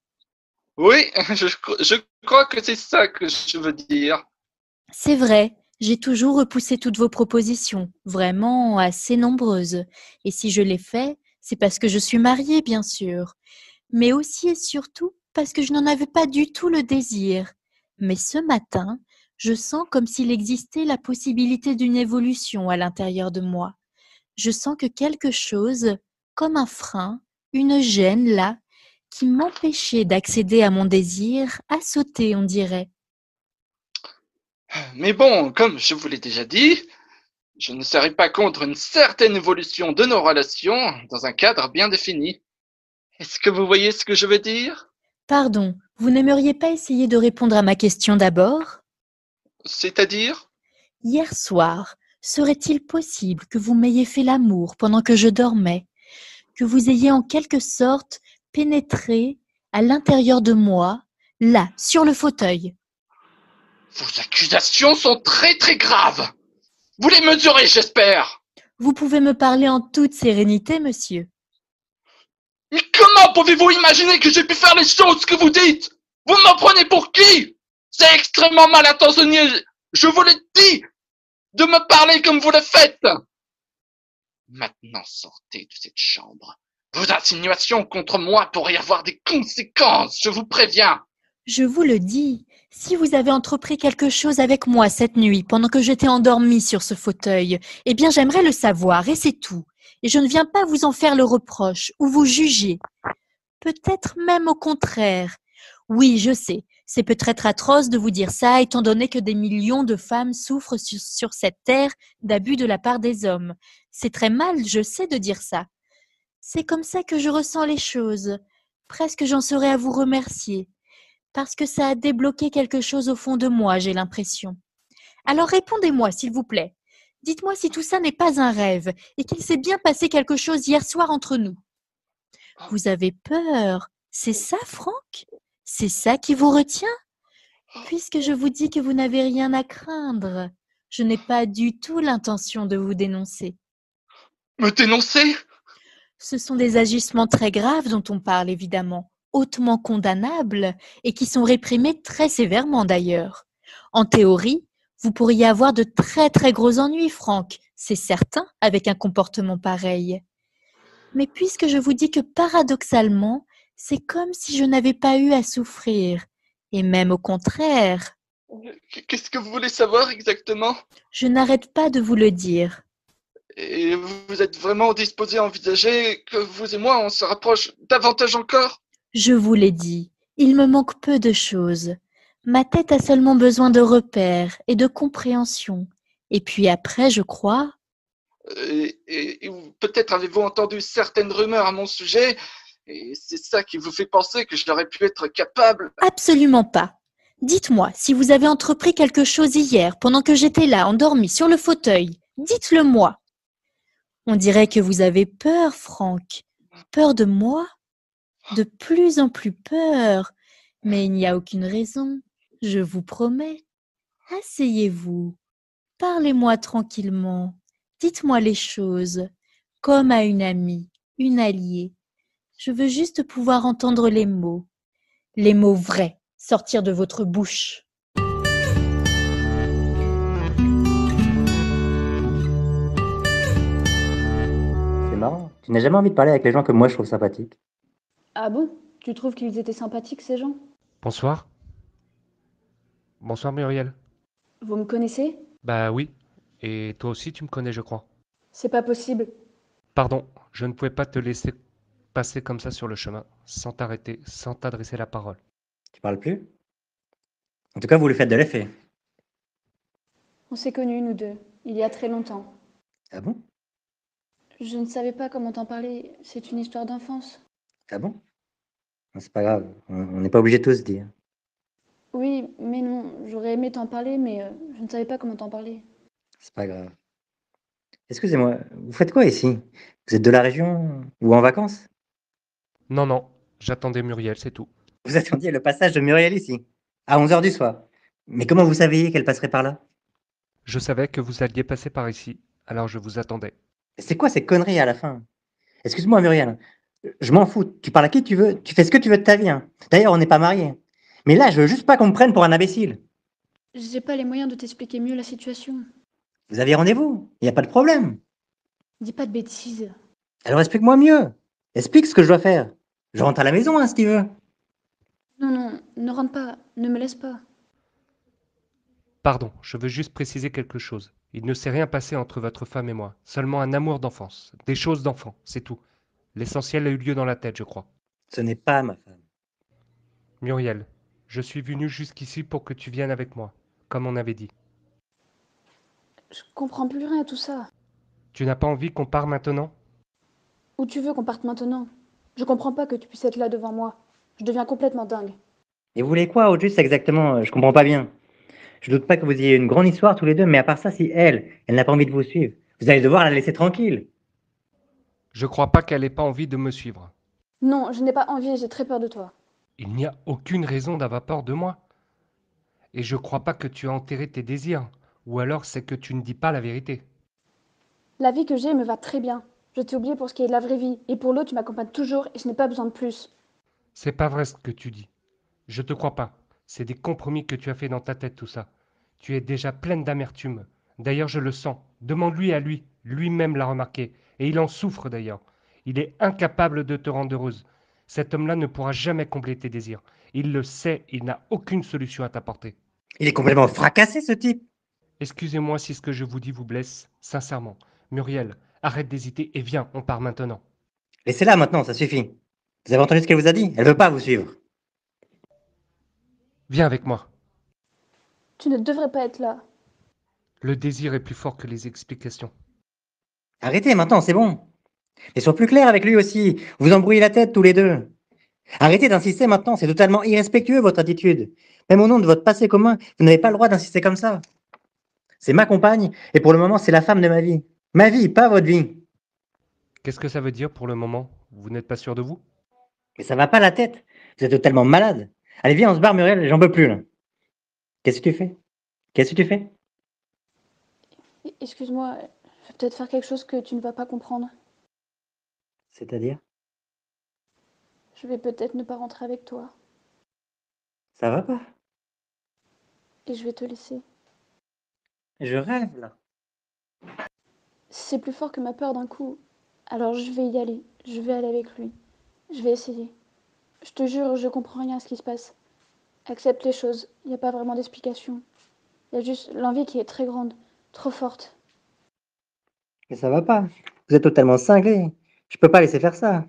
Oui, je crois que c'est ça que je veux dire. C'est vrai, j'ai toujours repoussé toutes vos propositions, vraiment assez nombreuses. Et si je l'ai fait, c'est parce que je suis mariée, bien sûr. Mais aussi et surtout parce que je n'en avais pas du tout le désir. Mais ce matin, je sens comme s'il existait la possibilité d'une évolution à l'intérieur de moi. Je sens que quelque chose, comme un frein, une gêne là, qui m'empêchait d'accéder à mon désir, a sauté, on dirait. Mais bon, comme je vous l'ai déjà dit, je ne serai pas contre une certaine évolution de nos relations dans un cadre bien défini. Est-ce que vous voyez ce que je veux dire? Pardon, vous n'aimeriez pas essayer de répondre à ma question d'abord? C'est-à-dire? Hier soir, serait-il possible que vous m'ayez fait l'amour pendant que je dormais, que vous ayez en quelque sorte pénétré à l'intérieur de moi, là, sur le fauteuil? Vos accusations sont très très graves. Vous les mesurez, j'espère. Vous pouvez me parler en toute sérénité, monsieur. Mais comment pouvez-vous imaginer que j'ai pu faire les choses que vous dites? Vous me prenez pour qui? C'est extrêmement mal intentionné, je vous l'ai dit, de me parler comme vous le faites. Maintenant, sortez de cette chambre. Vos insinuations contre moi pourraient avoir des conséquences, je vous préviens. Je vous le dis, si vous avez entrepris quelque chose avec moi cette nuit pendant que j'étais endormie sur ce fauteuil, eh bien j'aimerais le savoir et c'est tout. Et je ne viens pas vous en faire le reproche ou vous juger. Peut-être même au contraire. Oui, je sais, c'est peut-être atroce de vous dire ça étant donné que des millions de femmes souffrent sur cette terre d'abus de la part des hommes. C'est très mal, je sais, de dire ça. C'est comme ça que je ressens les choses. Presque j'en serais à vous remercier. Parce que ça a débloqué quelque chose au fond de moi, j'ai l'impression. Alors répondez-moi, s'il vous plaît. Dites-moi si tout ça n'est pas un rêve et qu'il s'est bien passé quelque chose hier soir entre nous. Vous avez peur, c'est ça, Franck? C'est ça qui vous retient? Puisque je vous dis que vous n'avez rien à craindre, je n'ai pas du tout l'intention de vous dénoncer. Me dénoncer? Ce sont des agissements très graves dont on parle évidemment, hautement condamnables et qui sont réprimés très sévèrement d'ailleurs. En théorie, vous pourriez avoir de très très gros ennuis, Franck, c'est certain, avec un comportement pareil. Mais puisque je vous dis que paradoxalement, c'est comme si je n'avais pas eu à souffrir, et même au contraire. Qu'est-ce que vous voulez savoir exactement? Je n'arrête pas de vous le dire. Et vous êtes vraiment disposé à envisager que vous et moi, on se rapproche davantage encore? Je vous l'ai dit, il me manque peu de choses. Ma tête a seulement besoin de repères et de compréhension. Et puis après, je crois… Et peut-être avez-vous entendu certaines rumeurs à mon sujet, et c'est ça qui vous fait penser que j'aurais pu être capable… Absolument pas. Dites-moi, si vous avez entrepris quelque chose hier, pendant que j'étais là, endormie sur le fauteuil, dites-le moi. On dirait que vous avez peur, Franck. Peur de moi? De plus en plus peur. Mais il n'y a aucune raison, je vous promets. Asseyez-vous. Parlez-moi tranquillement. Dites-moi les choses, comme à une amie, une alliée. Je veux juste pouvoir entendre les mots vrais, sortir de votre bouche. C'est marrant. Tu n'as jamais envie de parler avec les gens que moi je trouve sympathiques. Ah bon? Tu trouves qu'ils étaient sympathiques, ces gens? Bonsoir. Bonsoir Muriel. Vous me connaissez? Bah oui. Et toi aussi tu me connais, je crois. C'est pas possible. Pardon, je ne pouvais pas te laisser passer comme ça sur le chemin, sans t'arrêter, sans t'adresser la parole. Tu parles plus? En tout cas, vous lui faites de l'effet. On s'est connus, nous deux, il y a très longtemps. Ah bon? Je ne savais pas comment t'en parler. C'est une histoire d'enfance. Ah bon? Non, c'est pas grave. On n'est pas obligé de tout se dire. Oui, mais non. J'aurais aimé t'en parler, mais je ne savais pas comment t'en parler. C'est pas grave. Excusez-moi, vous faites quoi ici? Vous êtes de la région ou en vacances? Non, non, j'attendais Muriel, c'est tout. Vous attendiez le passage de Muriel ici, à 11h du soir. Mais comment vous saviez qu'elle passerait par là? Je savais que vous alliez passer par ici, alors je vous attendais. C'est quoi ces conneries à la fin? Excuse-moi Muriel, je m'en fous, tu parles à qui tu veux, tu fais ce que tu veux de ta vie. Hein. D'ailleurs, on n'est pas mariés. Mais là, je veux juste pas qu'on me prenne pour un imbécile. J'ai pas les moyens de t'expliquer mieux la situation. Vous avez rendez-vous, il n'y a pas de problème. Dis pas de bêtises. Alors explique-moi mieux. Explique ce que je dois faire. Je rentre à la maison, hein, si tu veux. Non, non, ne rentre pas, ne me laisse pas. Pardon, je veux juste préciser quelque chose. Il ne s'est rien passé entre votre femme et moi. Seulement un amour d'enfance. Des choses d'enfant, c'est tout. L'essentiel a eu lieu dans la tête, je crois. Ce n'est pas ma femme. Muriel, je suis venu jusqu'ici pour que tu viennes avec moi, comme on avait dit. Je comprends plus rien à tout ça. Tu n'as pas envie qu'on parte maintenant? Où tu veux qu'on parte maintenant? Je comprends pas que tu puisses être là devant moi. Je deviens complètement dingue. Et vous voulez quoi au juste exactement? Je comprends pas bien. Je doute pas que vous ayez une grande histoire tous les deux, mais à part ça, si elle n'a pas envie de vous suivre, vous allez devoir la laisser tranquille. Je crois pas qu'elle ait pas envie de me suivre. Non, je n'ai pas envie et j'ai très peur de toi. Il n'y a aucune raison d'avoir peur de moi. Et je crois pas que tu as enterré tes désirs. Ou alors c'est que tu ne dis pas la vérité. La vie que j'ai me va très bien. Je t'ai oublié pour ce qui est de la vraie vie. Et pour l'autre, tu m'accompagnes toujours et je n'ai pas besoin de plus. C'est pas vrai ce que tu dis. Je te crois pas. C'est des compromis que tu as fait dans ta tête tout ça. Tu es déjà pleine d'amertume. D'ailleurs je le sens. Demande-lui à lui. Lui-même l'a remarqué. Et il en souffre d'ailleurs. Il est incapable de te rendre heureuse. Cet homme-là ne pourra jamais combler tes désirs. Il le sait, il n'a aucune solution à t'apporter. Il est complètement fracassé, ce type. Excusez-moi si ce que je vous dis vous blesse, sincèrement. Muriel, arrête d'hésiter et viens, on part maintenant. Laissez-la maintenant, ça suffit. Vous avez entendu ce qu'elle vous a dit? Elle veut pas vous suivre. Viens avec moi. Tu ne devrais pas être là. Le désir est plus fort que les explications. Arrêtez maintenant, c'est bon. Et sois plus clair avec lui aussi. Vous embrouillez la tête tous les deux. Arrêtez d'insister maintenant, c'est totalement irrespectueux votre attitude. Même au nom de votre passé commun, vous n'avez pas le droit d'insister comme ça. C'est ma compagne, et pour le moment, c'est la femme de ma vie. Ma vie, pas votre vie. Qu'est-ce que ça veut dire pour le moment? Vous n'êtes pas sûr de vous? Mais ça va pas la tête. Vous êtes totalement malade. Allez, viens, on se barre, Muriel, j'en peux plus, là. Qu'est-ce que tu fais? Qu'est-ce que tu fais? Excuse-moi, je vais peut-être faire quelque chose que tu ne vas pas comprendre. C'est-à-dire? Je vais peut-être ne pas rentrer avec toi. Ça va pas? Et je vais te laisser. Je rêve, là. C'est plus fort que ma peur d'un coup. Alors je vais y aller. Je vais aller avec lui. Je vais essayer. Je te jure, je comprends rien à ce qui se passe. Accepte les choses. Il n'y a pas vraiment d'explication. Il y a juste l'envie qui est très grande, trop forte. Mais ça va pas. Vous êtes totalement cinglé. Je peux pas laisser faire ça.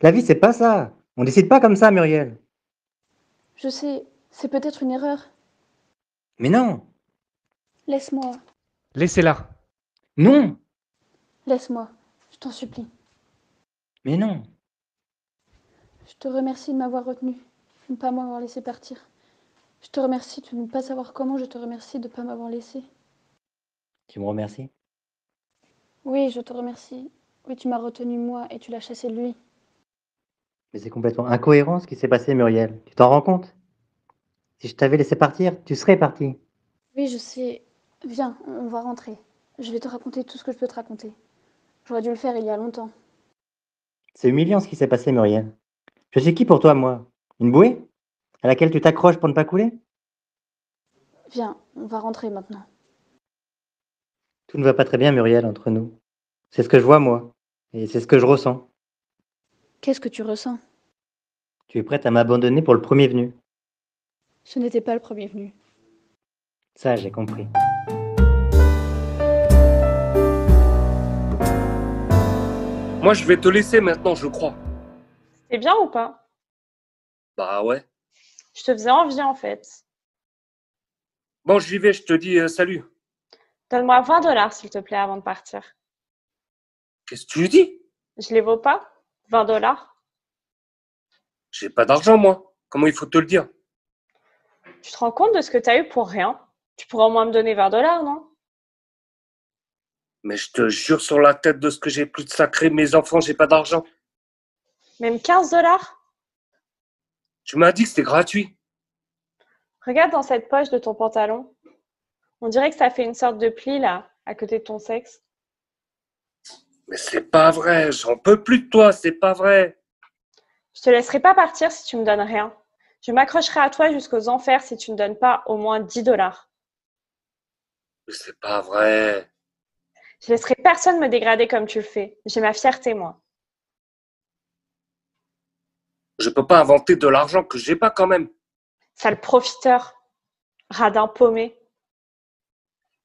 La vie, c'est pas ça. On décide pas comme ça, Muriel. Je sais, c'est peut-être une erreur. Mais non. Laisse-moi. Laissez-la. Non. Laisse-moi. Je t'en supplie. Mais non. Je te remercie de m'avoir retenu, de ne pas m'avoir laissé partir. Je te remercie de ne pas savoir comment, je te remercie de ne pas m'avoir laissé. Tu me remercies? Oui, je te remercie. Oui, tu m'as retenu moi et tu l'as chassé de lui. Mais c'est complètement incohérent ce qui s'est passé, Muriel. Tu t'en rends compte? Si je t'avais laissé partir, tu serais parti. Oui, je sais. Viens, on va rentrer. Je vais te raconter tout ce que je peux te raconter. J'aurais dû le faire il y a longtemps. C'est humiliant ce qui s'est passé, Muriel. Je suis qui pour toi, moi? Une bouée? À laquelle tu t'accroches pour ne pas couler? Viens, on va rentrer maintenant. Tout ne va pas très bien, Muriel, entre nous. C'est ce que je vois, moi. Et c'est ce que je ressens. Qu'est-ce que tu ressens? Tu es prête à m'abandonner pour le premier venu. Ce n'était pas le premier venu. Ça, j'ai compris. Moi, je vais te laisser maintenant, je crois. C'est bien ou pas? Bah ouais. Je te faisais envie en fait. Bon, j'y vais, je te dis salut. Donne-moi 20 dollars s'il te plaît avant de partir. Qu'est-ce que tu dis? Je les vaux pas? 20 dollars? J'ai pas d'argent, moi. Comment il faut te le dire? Tu te rends compte de ce que tu as eu pour rien? Tu pourrais au moins me donner 20 dollars, non? Mais je te jure sur la tête de ce que j'ai plus de sacré, mes enfants, j'ai pas d'argent. Même 15 dollars? Tu m'as dit que c'était gratuit. Regarde dans cette poche de ton pantalon. On dirait que ça fait une sorte de pli là, à côté de ton sexe. Mais c'est pas vrai, j'en peux plus de toi, c'est pas vrai. Je te laisserai pas partir si tu me donnes rien. Je m'accrocherai à toi jusqu'aux enfers si tu ne donnes pas au moins 10 dollars. Mais c'est pas vrai. Je laisserai personne me dégrader comme tu le fais. J'ai ma fierté, moi. Je peux pas inventer de l'argent que j'ai pas quand même. Sale profiteur. Radin paumé.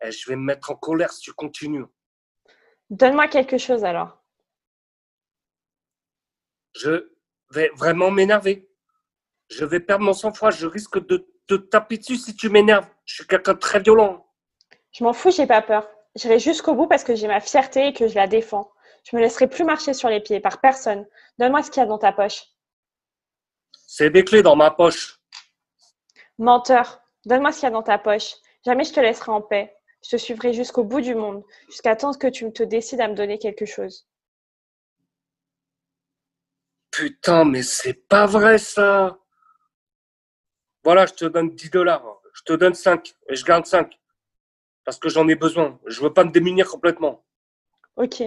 Eh, je vais me mettre en colère si tu continues. Donne-moi quelque chose alors. Je vais vraiment m'énerver. Je vais perdre mon sang-froid. Je risque de te taper dessus si tu m'énerves. Je suis quelqu'un de très violent. Je m'en fous, j'ai pas peur. J'irai jusqu'au bout parce que j'ai ma fierté et que je la défends. Je me laisserai plus marcher sur les pieds par personne. Donne-moi ce qu'il y a dans ta poche. C'est des clés dans ma poche. Menteur, donne-moi ce qu'il y a dans ta poche. Jamais je te laisserai en paix. Je te suivrai jusqu'au bout du monde, jusqu'à temps que tu te décides à me donner quelque chose. Putain, mais c'est pas vrai ça. Voilà, je te donne 10 $. Je te donne 5 et je garde 5. Parce que j'en ai besoin. Je veux pas me démunir complètement. Ok,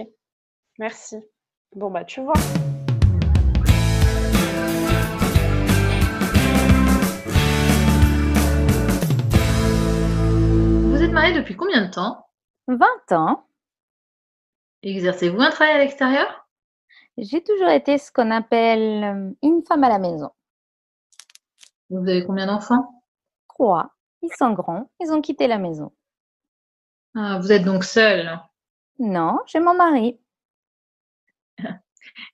merci. Bon bah tu vois. Vous êtes mariés depuis combien de temps? 20 ans. Exercez-vous un travail à l'extérieur? J'ai toujours été ce qu'on appelle une femme à la maison. Vous avez combien d'enfants? 3. Ils sont grands, ils ont quitté la maison. Ah, vous êtes donc seule. Non, j'ai mon mari.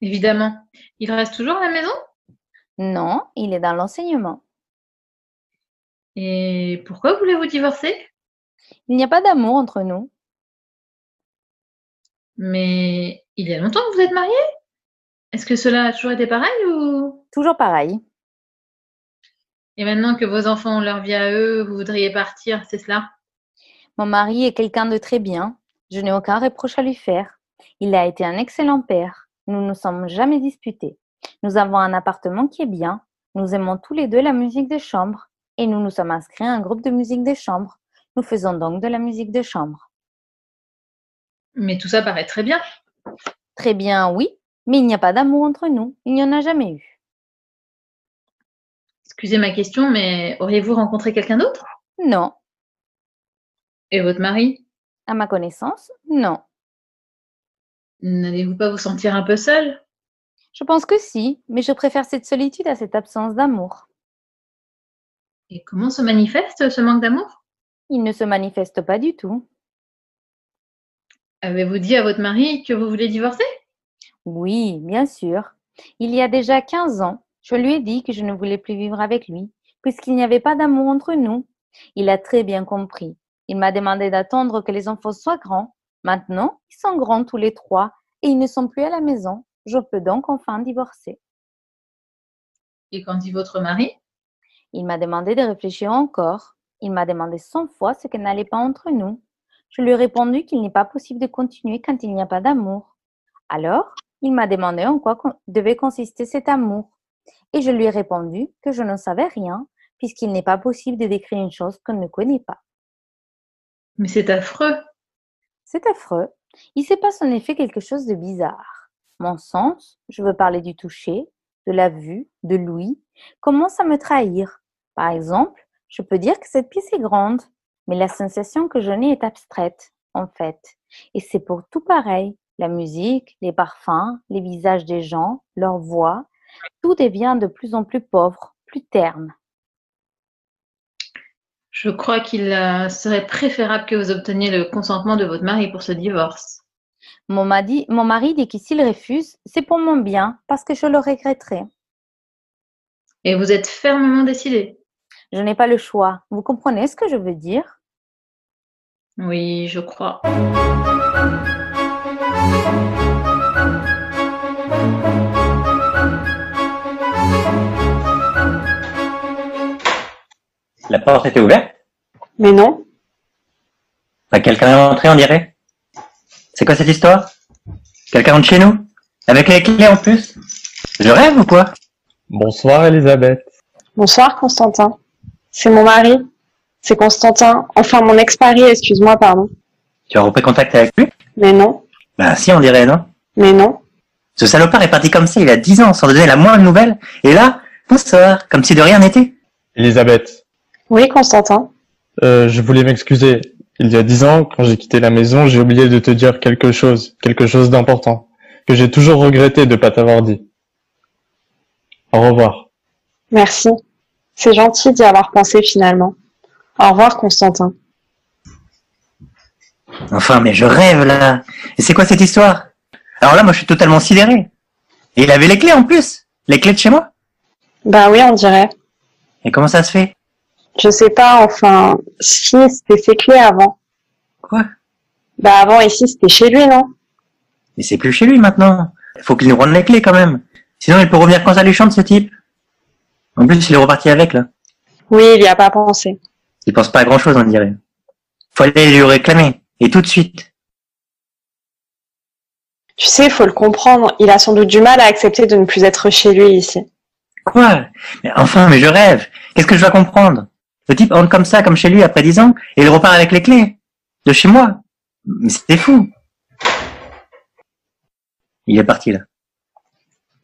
Évidemment. Il reste toujours à la maison? Non, il est dans l'enseignement. Et pourquoi voulez-vous divorcer? Il n'y a pas d'amour entre nous. Mais il y a longtemps que vous êtes mariés? Est-ce que cela a toujours été pareil ou... Toujours pareil. Et maintenant que vos enfants ont leur vie à eux, vous voudriez partir, c'est cela? Mon mari est quelqu'un de très bien. Je n'ai aucun reproche à lui faire. Il a été un excellent père. Nous ne nous sommes jamais disputés. Nous avons un appartement qui est bien. Nous aimons tous les deux la musique de chambre. Et nous nous sommes inscrits à un groupe de musique de chambre. Nous faisons donc de la musique de chambre. Mais tout ça paraît très bien. Très bien, oui. Mais il n'y a pas d'amour entre nous. Il n'y en a jamais eu. Excusez ma question, mais auriez-vous rencontré quelqu'un d'autre? Non. Et votre mari? À ma connaissance, non. N'allez-vous pas vous sentir un peu seule? Je pense que si, mais je préfère cette solitude à cette absence d'amour. Et comment se manifeste ce manque d'amour? Il ne se manifeste pas du tout. Avez-vous dit à votre mari que vous voulez divorcer? Oui, bien sûr. Il y a déjà 15 ans, je lui ai dit que je ne voulais plus vivre avec lui, puisqu'il n'y avait pas d'amour entre nous. Il a très bien compris. Il m'a demandé d'attendre que les enfants soient grands. Maintenant, ils sont grands tous les 3 et ils ne sont plus à la maison. Je peux donc enfin divorcer. Et qu'en dit votre mari? Il m'a demandé de réfléchir encore. Il m'a demandé 100 fois ce qui n'allait pas entre nous. Je lui ai répondu qu'il n'est pas possible de continuer quand il n'y a pas d'amour. Alors, il m'a demandé en quoi devait consister cet amour. Et je lui ai répondu que je n'en savais rien, puisqu'il n'est pas possible de décrire une chose qu'on ne connaît pas. Mais c'est affreux. C'est affreux. Il se passe en effet quelque chose de bizarre. Mon sens, je veux parler du toucher, de la vue, de l'ouïe, commence à me trahir. Par exemple, je peux dire que cette pièce est grande, mais la sensation que j'en ai est abstraite, en fait. Et c'est pour tout pareil. La musique, les parfums, les visages des gens, leur voix, tout devient de plus en plus pauvre, plus terne. Je crois qu'il serait préférable que vous obteniez le consentement de votre mari pour ce divorce. Mon mari dit que s'il refuse, c'est pour mon bien, parce que je le regretterai. Et vous êtes fermement décidé? Je n'ai pas le choix. Vous comprenez ce que je veux dire? Oui, je crois. La porte était ouverte? Mais non. Quelqu'un est rentré, on dirait. C'est quoi cette histoire? Quelqu'un rentre chez nous? Avec les clés en plus? Je rêve ou quoi? Bonsoir Elisabeth. Bonsoir Constantin. C'est mon mari. C'est Constantin. Enfin mon ex-mari, excuse-moi, pardon. Tu as repris contact avec lui? Mais non. Ben si, on dirait, non? Mais non. Ce salopard est parti comme ça il y a 10 ans sans donner la moindre nouvelle. Et là, bonsoir, comme si de rien n'était. Elisabeth. Oui, Constantin. Je voulais m'excuser. Il y a 10 ans, quand j'ai quitté la maison, j'ai oublié de te dire quelque chose d'important, que j'ai toujours regretté de ne pas t'avoir dit. Au revoir. Merci. C'est gentil d'y avoir pensé finalement. Au revoir, Constantin. Enfin, mais je rêve là. Et c'est quoi cette histoire? Alors là, moi je suis totalement sidéré. Et il avait les clés en plus. Les clés de chez moi? Bah oui, on dirait. Et comment ça se fait? Je sais pas, enfin, si, c'était ses clés avant. Quoi? Bah avant ici c'était chez lui, non? Mais c'est plus chez lui maintenant. Faut qu'il nous rende les clés quand même. Sinon il peut revenir quand ça lui chante ce type. En plus il est reparti avec là. Oui, il y a pas pensé. Il pense pas à grand chose on dirait. Faut aller lui réclamer. Et tout de suite. Tu sais, faut le comprendre, il a sans doute du mal à accepter de ne plus être chez lui ici. Quoi? Mais je rêve. Qu'est-ce que je dois comprendre? Le type rentre comme ça, comme chez lui après 10 ans, et il repart avec les clés. De chez moi. Mais c'était fou. Il est parti là.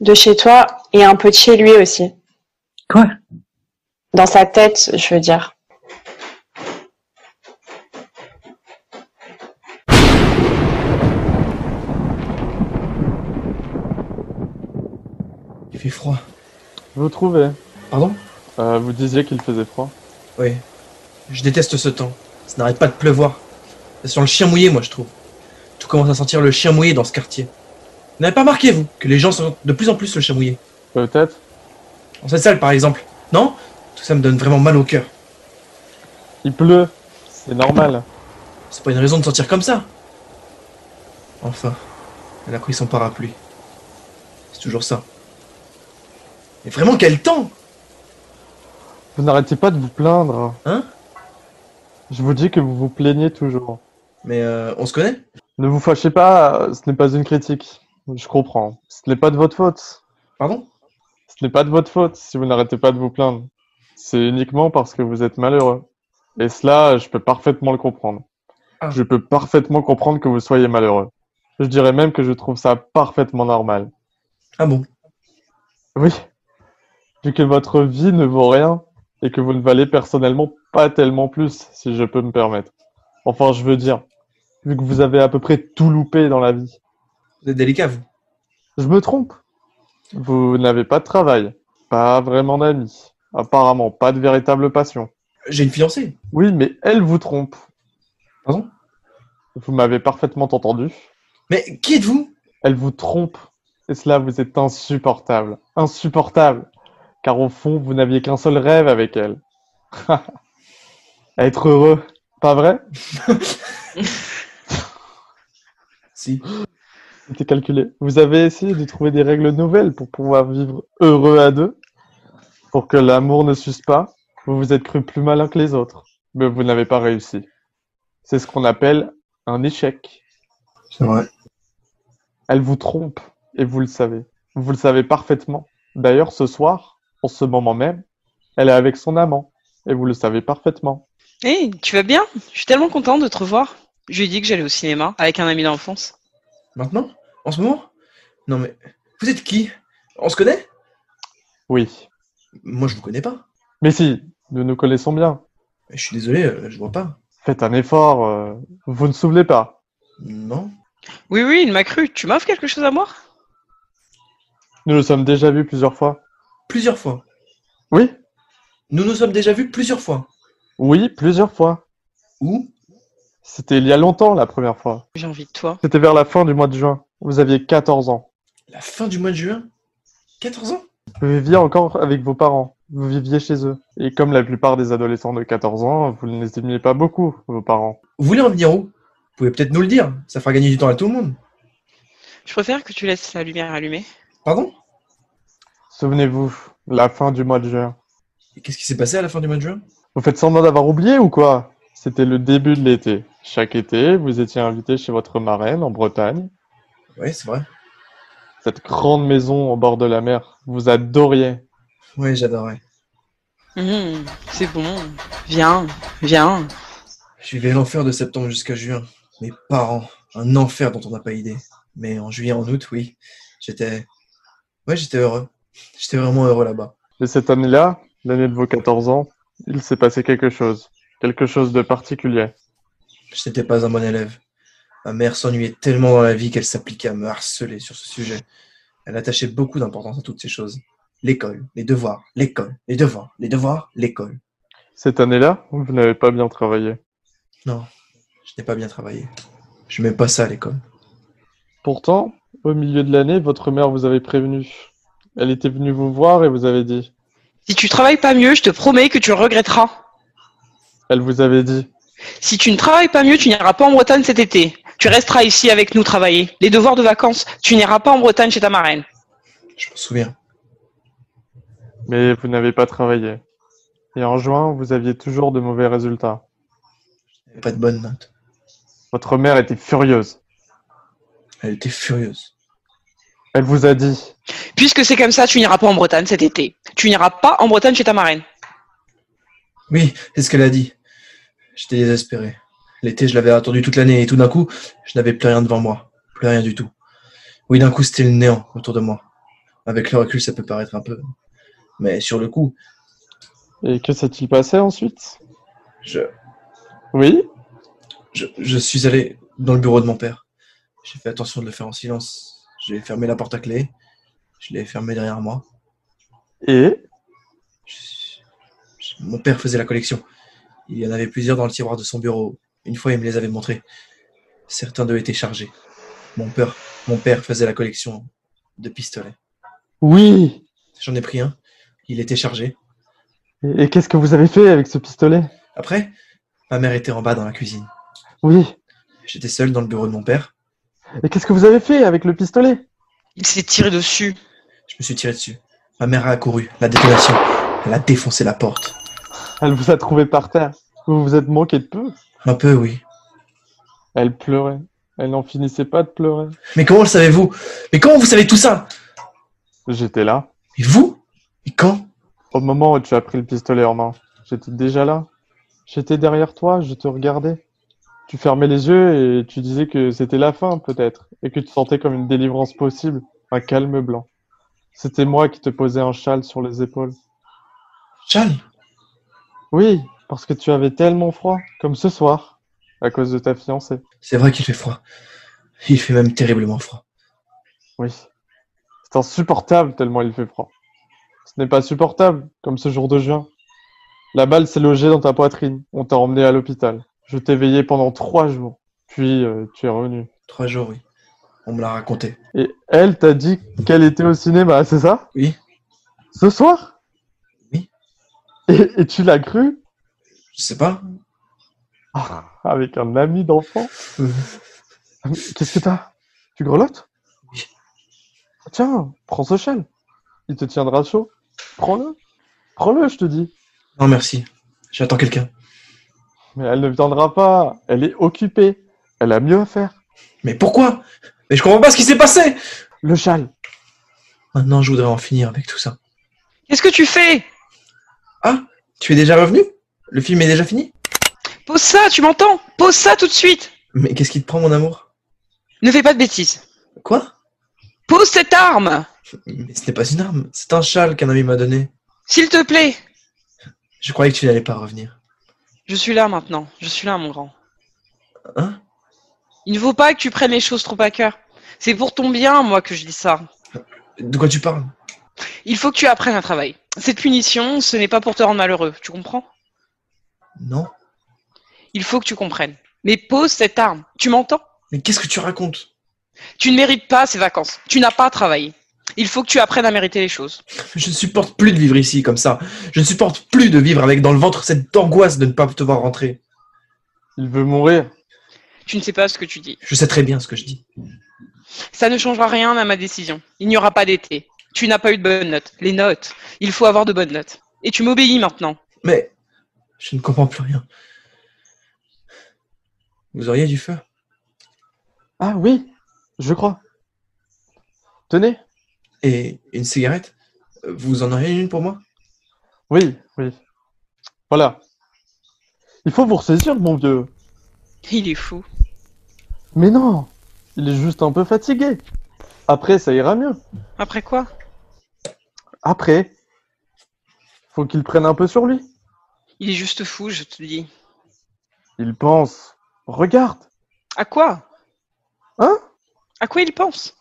De chez toi et un peu de chez lui aussi. Quoi? Dans sa tête, je veux dire. Il fait froid. Vous trouvez? Pardon? Vous disiez qu'il faisait froid. Oui. Je déteste ce temps. Ça n'arrête pas de pleuvoir. Ça sent le chien mouillé, moi, je trouve. Tout commence à sentir le chien mouillé dans ce quartier. Vous n'avez pas remarqué, vous, que les gens sentent de plus en plus le chien mouillé? Peut-être. Dans cette salle, par exemple. Non? Tout ça me donne vraiment mal au cœur. Il pleut. C'est normal. C'est pas une raison de sentir comme ça. Enfin, elle a pris son parapluie. C'est toujours ça. Mais vraiment, quel temps! Vous n'arrêtez pas de vous plaindre. Hein? Je vous dis que vous vous plaignez toujours. Mais on se connaît? Ne vous fâchez pas, ce n'est pas une critique. Je comprends. Ce n'est pas de votre faute. Pardon? Ce n'est pas de votre faute si vous n'arrêtez pas de vous plaindre. C'est uniquement parce que vous êtes malheureux. Et cela, je peux parfaitement le comprendre. Ah. Je peux parfaitement comprendre que vous soyez malheureux. Je dirais même que je trouve ça parfaitement normal. Ah bon? Oui. Vu que votre vie ne vaut rien et que vous ne valez personnellement pas tellement plus, si je peux me permettre. Enfin, je veux dire, vu que vous avez à peu près tout loupé dans la vie. Vous êtes délicat, vous. Je me trompe. Vous n'avez pas de travail, pas vraiment d'amis, apparemment pas de véritable passion. J'ai une fiancée. Oui, mais elle vous trompe. Pardon? Vous m'avez parfaitement entendu. Mais qui êtes-vous? Elle vous trompe. Et cela vous est insupportable. Insupportable. Car au fond, vous n'aviez qu'un seul rêve avec elle. Être heureux. Pas vrai? Si. C'était calculé. Vous avez essayé de trouver des règles nouvelles pour pouvoir vivre heureux à deux, pour que l'amour ne s'use pas. Vous vous êtes cru plus malin que les autres, mais vous n'avez pas réussi. C'est ce qu'on appelle un échec. C'est vrai. Elle vous trompe, et vous le savez. Vous le savez parfaitement. D'ailleurs, ce soir, en ce moment même, elle est avec son amant, et vous le savez parfaitement. Hé, tu vas bien? Je suis tellement contente de te revoir. Je lui ai dit que j'allais au cinéma avec un ami d'enfance. Maintenant? En ce moment? Non mais, vous êtes qui? On se connaît? Oui. Moi, je vous connais pas. Mais si, nous nous connaissons bien. Je suis désolé, je vois pas. Faites un effort, vous ne souvenez pas. Non. Oui, il m'a cru. Tu m'offres quelque chose à boire? Nous nous sommes déjà vus plusieurs fois. Plusieurs fois? Oui. Nous nous sommes déjà vus plusieurs fois. Oui, plusieurs fois. Où? C'était il y a longtemps la première fois. J'ai envie de toi. C'était vers la fin du mois de juin. Vous aviez 14 ans. La fin du mois de juin? 14 ans? Vous viviez encore avec vos parents. Vous viviez chez eux. Et comme la plupart des adolescents de 14 ans, vous ne les aimiez pas beaucoup, vos parents. Vous voulez en venir où? Vous pouvez peut-être nous le dire. Ça fera gagner du temps à tout le monde. Je préfère que tu laisses la lumière allumée. Pardon? Souvenez-vous, la fin du mois de juin. Et qu'est-ce qui s'est passé à la fin du mois de juin? Vous faites semblant d'avoir oublié ou quoi? C'était le début de l'été. Chaque été, vous étiez invité chez votre marraine en Bretagne. Oui, c'est vrai. Cette grande maison au bord de la mer. Vous adoriez. Oui, j'adorais. C'est bon. Viens. Je vivais l'enfer de septembre jusqu'à juin. Mes parents, un enfer dont on n'a pas idée. Mais en juillet, en août, oui, j'étais heureux. J'étais vraiment heureux là-bas. Et cette année-là, l'année de vos 14 ans, il s'est passé quelque chose. Quelque chose de particulier. Je n'étais pas un bon élève. Ma mère s'ennuyait tellement dans la vie qu'elle s'appliquait à me harceler sur ce sujet. Elle attachait beaucoup d'importance à toutes ces choses. L'école, les devoirs, l'école, les devoirs, les devoirs, l'école. Cette année-là, vous n'avez pas bien travaillé. Non, je n'ai pas bien travaillé. Je n'aimais pas ça à l'école. Pourtant, au milieu de l'année, votre mère vous avait prévenu. Elle était venue vous voir et vous avait dit. Si tu travailles pas mieux, je te promets que tu le regretteras. Elle vous avait dit. Si tu ne travailles pas mieux, tu n'iras pas en Bretagne cet été. Tu resteras ici avec nous travailler. Les devoirs de vacances, tu n'iras pas en Bretagne chez ta marraine. Je me souviens. Mais vous n'avez pas travaillé. Et en juin, vous aviez toujours de mauvais résultats. Pas de bonnes notes. Votre mère était furieuse. Elle était furieuse. Elle vous a dit... Puisque c'est comme ça, tu n'iras pas en Bretagne cet été. Tu n'iras pas en Bretagne chez ta marraine. Oui, c'est ce qu'elle a dit. J'étais désespéré. L'été, je l'avais attendu toute l'année et tout d'un coup, je n'avais plus rien devant moi. Plus rien du tout. Oui, d'un coup, c'était le néant autour de moi. Avec le recul, ça peut paraître un peu... Mais sur le coup... Et que s'est-il passé ensuite? Je Oui? Je suis allé dans le bureau de mon père. J'ai fait attention de le faire en silence. J'ai fermé la porte à clé. Je l'ai fermée derrière moi. Et? Mon père faisait la collection. Il y en avait plusieurs dans le tiroir de son bureau. Une fois, il me les avait montrés. Certains d'eux étaient chargés. Mon père faisait la collection de pistolets. Oui! J'en ai pris un. Il était chargé. Et qu'est-ce que vous avez fait avec ce pistolet? Après, ma mère était en bas dans la cuisine. Oui. J'étais seul dans le bureau de mon père. Et qu'est-ce que vous avez fait avec le pistolet? Il s'est tiré dessus. Je me suis tiré dessus. Ma mère a accouru. La détonation. Elle a défoncé la porte. Elle vous a trouvé par terre. Vous vous êtes moqué de peu. Un peu, oui. Elle pleurait. Elle n'en finissait pas de pleurer. Mais comment le savez-vous? Mais comment vous savez tout ça? J'étais là. Et vous? Et quand? Au moment où tu as pris le pistolet en main. J'étais déjà là. J'étais derrière toi, je te regardais. Tu fermais les yeux et tu disais que c'était la fin, peut-être, et que tu sentais comme une délivrance possible, un calme blanc. C'était moi qui te posais un châle sur les épaules. Châle? Oui, parce que tu avais tellement froid, comme ce soir, à cause de ta fiancée. C'est vrai qu'il fait froid. Il fait même terriblement froid. Oui. C'est insupportable tellement il fait froid. Ce n'est pas supportable, comme ce jour de juin. La balle s'est logée dans ta poitrine. On t'a emmené à l'hôpital. Je t'ai veillé pendant 3 jours. Puis, tu es revenu. 3 jours, oui. On me l'a raconté. Et elle t'a dit qu'elle était au cinéma, c'est ça? Oui. Ce soir? Oui. Et tu l'as cru? Je sais pas. Avec un ami d'enfant? Qu'est-ce que t'as? Tu grelottes? Oui. Tiens, prends ce châle. Il te tiendra chaud. Prends-le. Prends-le, je te dis. Non, merci. J'attends quelqu'un. Mais elle ne viendra pas. Elle est occupée. Elle a mieux à faire. Mais pourquoi? Mais je comprends pas ce qui s'est passé! Le châle. Maintenant, je voudrais en finir avec tout ça. Qu'est-ce que tu fais? Ah, tu es déjà revenu? Le film est déjà fini? Pose ça, tu m'entends? Pose ça tout de suite. Mais qu'est-ce qui te prend, mon amour? Ne fais pas de bêtises. Quoi? Pose cette arme. Mais ce n'est pas une arme, c'est un châle qu'un ami m'a donné. S'il te plaît. Je croyais que tu n'allais pas revenir. Je suis là maintenant. Je suis là, mon grand. Hein? Il ne faut pas que tu prennes les choses trop à cœur. C'est pour ton bien, moi, que je dis ça. De quoi tu parles? Il faut que tu apprennes à travailler. Cette punition, ce n'est pas pour te rendre malheureux. Tu comprends? Non. Il faut que tu comprennes. Mais pose cette arme. Tu m'entends? Mais qu'est-ce que tu racontes? Tu ne mérites pas ces vacances. Tu n'as pas travaillé. Il faut que tu apprennes à mériter les choses. Je ne supporte plus de vivre ici comme ça. Je ne supporte plus de vivre avec dans le ventre cette angoisse de ne pas te voir rentrer. Il veut mourir. Tu ne sais pas ce que tu dis. Je sais très bien ce que je dis. Ça ne changera rien à ma décision. Il n'y aura pas d'été. Tu n'as pas eu de bonnes notes. Les notes. Il faut avoir de bonnes notes. Et tu m'obéis maintenant. Mais je ne comprends plus rien. Vous auriez du feu? Ah oui, je crois. Tenez. Et une cigarette? Vous en auriez une pour moi? Oui, oui. Voilà. Il faut vous ressaisir, mon vieux. Il est fou. Mais non, il est juste un peu fatigué. Après, ça ira mieux. Après quoi? Après, faut qu'il prenne un peu sur lui. Il est juste fou, je te dis. Il pense. Regarde. À quoi? Hein? À quoi il pense?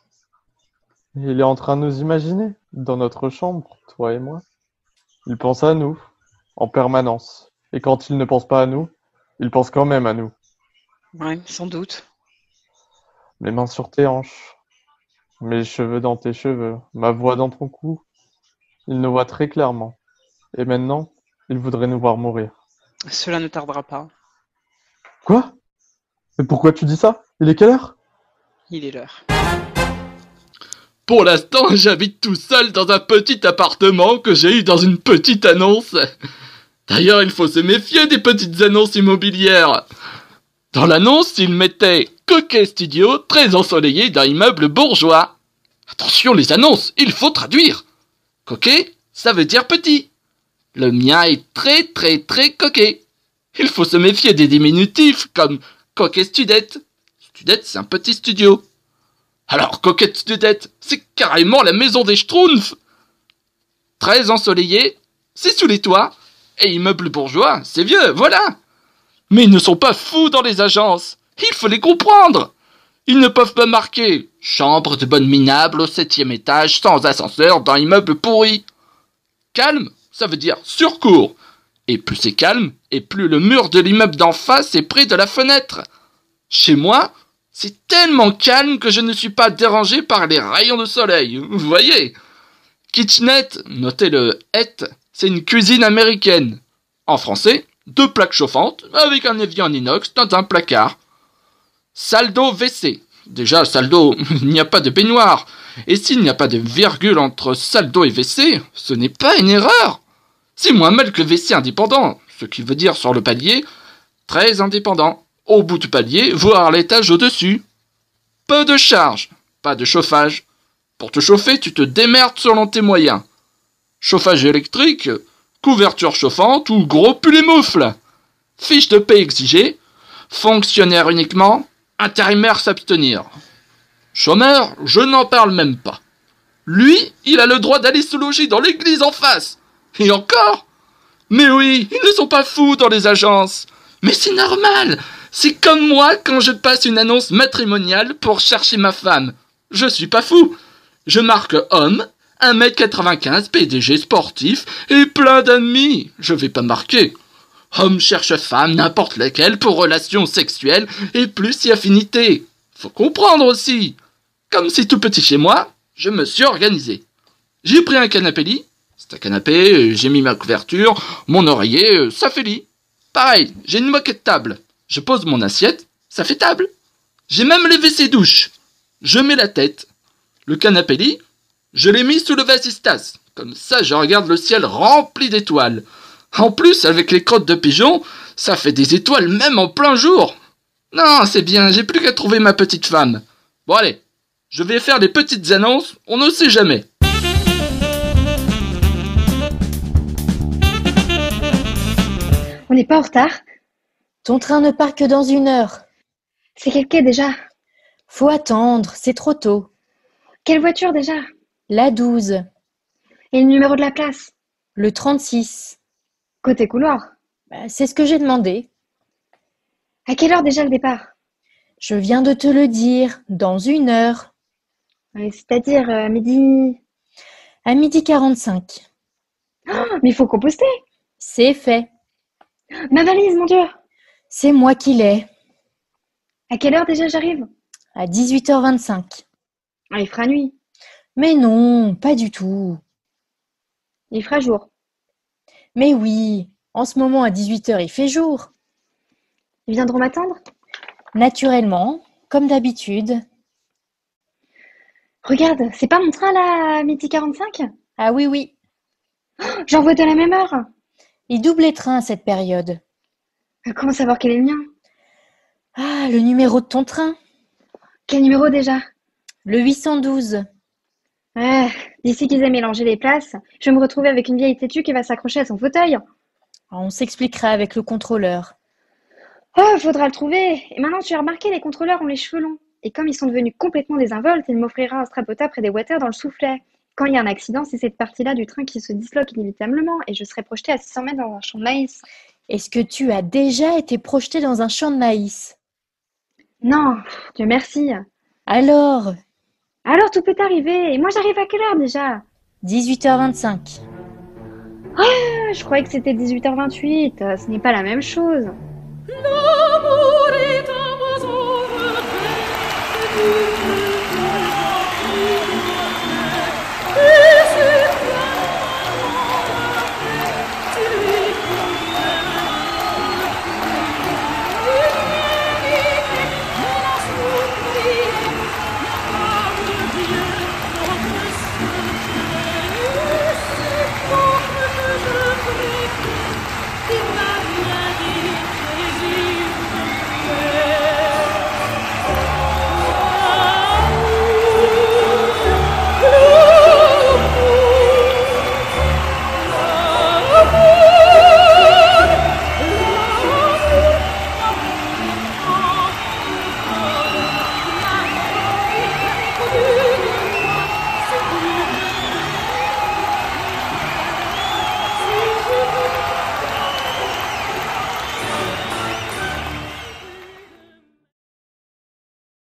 Il est en train de nous imaginer, dans notre chambre, toi et moi. Il pense à nous, en permanence. Et quand il ne pense pas à nous, il pense quand même à nous. Ouais, sans doute. Mes mains sur tes hanches, mes cheveux dans tes cheveux, ma voix dans ton cou. Il nous voit très clairement. Et maintenant, il voudrait nous voir mourir. Cela ne tardera pas. Quoi? Mais pourquoi tu dis ça? Il est quelle heure? Il est l'heure. Pour l'instant, j'habite tout seul dans un petit appartement que j'ai eu dans une petite annonce. D'ailleurs, il faut se méfier des petites annonces immobilières. Dans l'annonce, il mettait « Coquet Studio, très ensoleillé d'un immeuble bourgeois ». Attention les annonces, il faut traduire. Coquet, ça veut dire petit. Le mien est très très très coquet. Il faut se méfier des diminutifs comme « Coquet Studette ». Studette, c'est un petit studio. Alors, Coquette Studette, c'est carrément la maison des Schtroumpfs. Très ensoleillé, c'est sous les toits. Et immeuble bourgeois, c'est vieux, voilà. Mais ils ne sont pas fous dans les agences. Il faut les comprendre. Ils ne peuvent pas marquer « Chambre de bonne minable au 7e étage sans ascenseur dans immeuble pourri ». Calme, ça veut dire sur cour. Et plus c'est calme, et plus le mur de l'immeuble d'en face est près de la fenêtre. Chez moi, c'est tellement calme que je ne suis pas dérangé par les rayons de soleil. Vous voyez? Kitchenette, notez le « et », c'est une cuisine américaine. En français, 2 plaques chauffantes avec un évier en inox dans un placard. Salle d'eau WC. Déjà, salle d'eau, il n'y a pas de baignoire. Et s'il n'y a pas de virgule entre salle d'eau et WC, ce n'est pas une erreur. C'est moins mal que WC indépendant, ce qui veut dire sur le palier, très indépendant. Au bout du palier, voire l'étage au-dessus. Peu de charge, pas de chauffage. Pour te chauffer, tu te démerdes selon tes moyens. Chauffage électrique, couverture chauffante ou gros pull et moufle. Fiche de paie exigée. Fonctionnaire uniquement. Intérimaire s'abstenir. Chômeur, je n'en parle même pas. Lui, il a le droit d'aller se loger dans l'église en face. Et encore? Mais oui, ils ne sont pas fous dans les agences. Mais c'est normal. C'est comme moi quand je passe une annonce matrimoniale pour chercher ma femme. Je suis pas fou. Je marque homme, 1m95, PDG sportif et plein d'amis. Je vais pas marquer homme cherche femme, n'importe laquelle, pour relations sexuelles et plus si affinité. Faut comprendre aussi. Comme c'est tout petit chez moi, je me suis organisé. J'ai pris un canapé-lit. C'est un canapé, j'ai mis ma couverture, mon oreiller, ça fait lit. Pareil, j'ai une moquette table. Je pose mon assiette, ça fait table. J'ai même les WC douches. Je mets la tête. Le canapé-lit, je l'ai mis sous le vasistas. Comme ça, je regarde le ciel rempli d'étoiles. En plus, avec les crottes de pigeons, ça fait des étoiles même en plein jour. Non, c'est bien, j'ai plus qu'à trouver ma petite femme. Bon allez, je vais faire des petites annonces, on ne sait jamais. On n'est pas en retard? Ton train ne part que dans 1 heure. C'est quel quai déjà? Faut attendre, c'est trop tôt. Quelle voiture déjà? La 12. Et le numéro de la place? Le 36. Côté couloir? C'est ce que j'ai demandé. À quelle heure déjà le départ? Je viens de te le dire, dans 1 heure. C'est-à-dire midi? À 12h45. Oh, mais il faut composter. C'est fait. Ma valise, mon Dieu! C'est moi qui l'ai. À quelle heure déjà j'arrive? À 18h25. Il fera nuit. Mais non, pas du tout. Il fera jour. Mais oui, en ce moment à 18h il fait jour. Ils viendront m'attendre? Naturellement, comme d'habitude. Regarde, c'est pas mon train là, à 12h45? Ah oui, oui. J'en vois de la même heure. Il double les trains à cette période. Comment savoir quel est le mien? Ah, le numéro de ton train. Quel numéro déjà? Le 812. D'ici qu'ils aient mélangé les places, je vais me retrouver avec une vieille têtue qui va s'accrocher à son fauteuil. On s'expliquera avec le contrôleur. Oh, faudra le trouver. Et maintenant, tu as remarqué, les contrôleurs ont les cheveux longs. Et comme ils sont devenus complètement désinvoltes, il m'offrira un strapota près des water dans le soufflet. Quand il y a un accident, c'est cette partie-là du train qui se disloque inévitablement et je serai projetée à 600 mètres dans un champ de maïs. Est-ce que tu as déjà été projetée dans un champ de maïs? Non, Dieu merci. Alors tout peut arriver. Et moi, j'arrive à quelle heure déjà? 18h25. Ah, je croyais que c'était 18h28. Ce n'est pas la même chose. L'amour est un oiseau regret.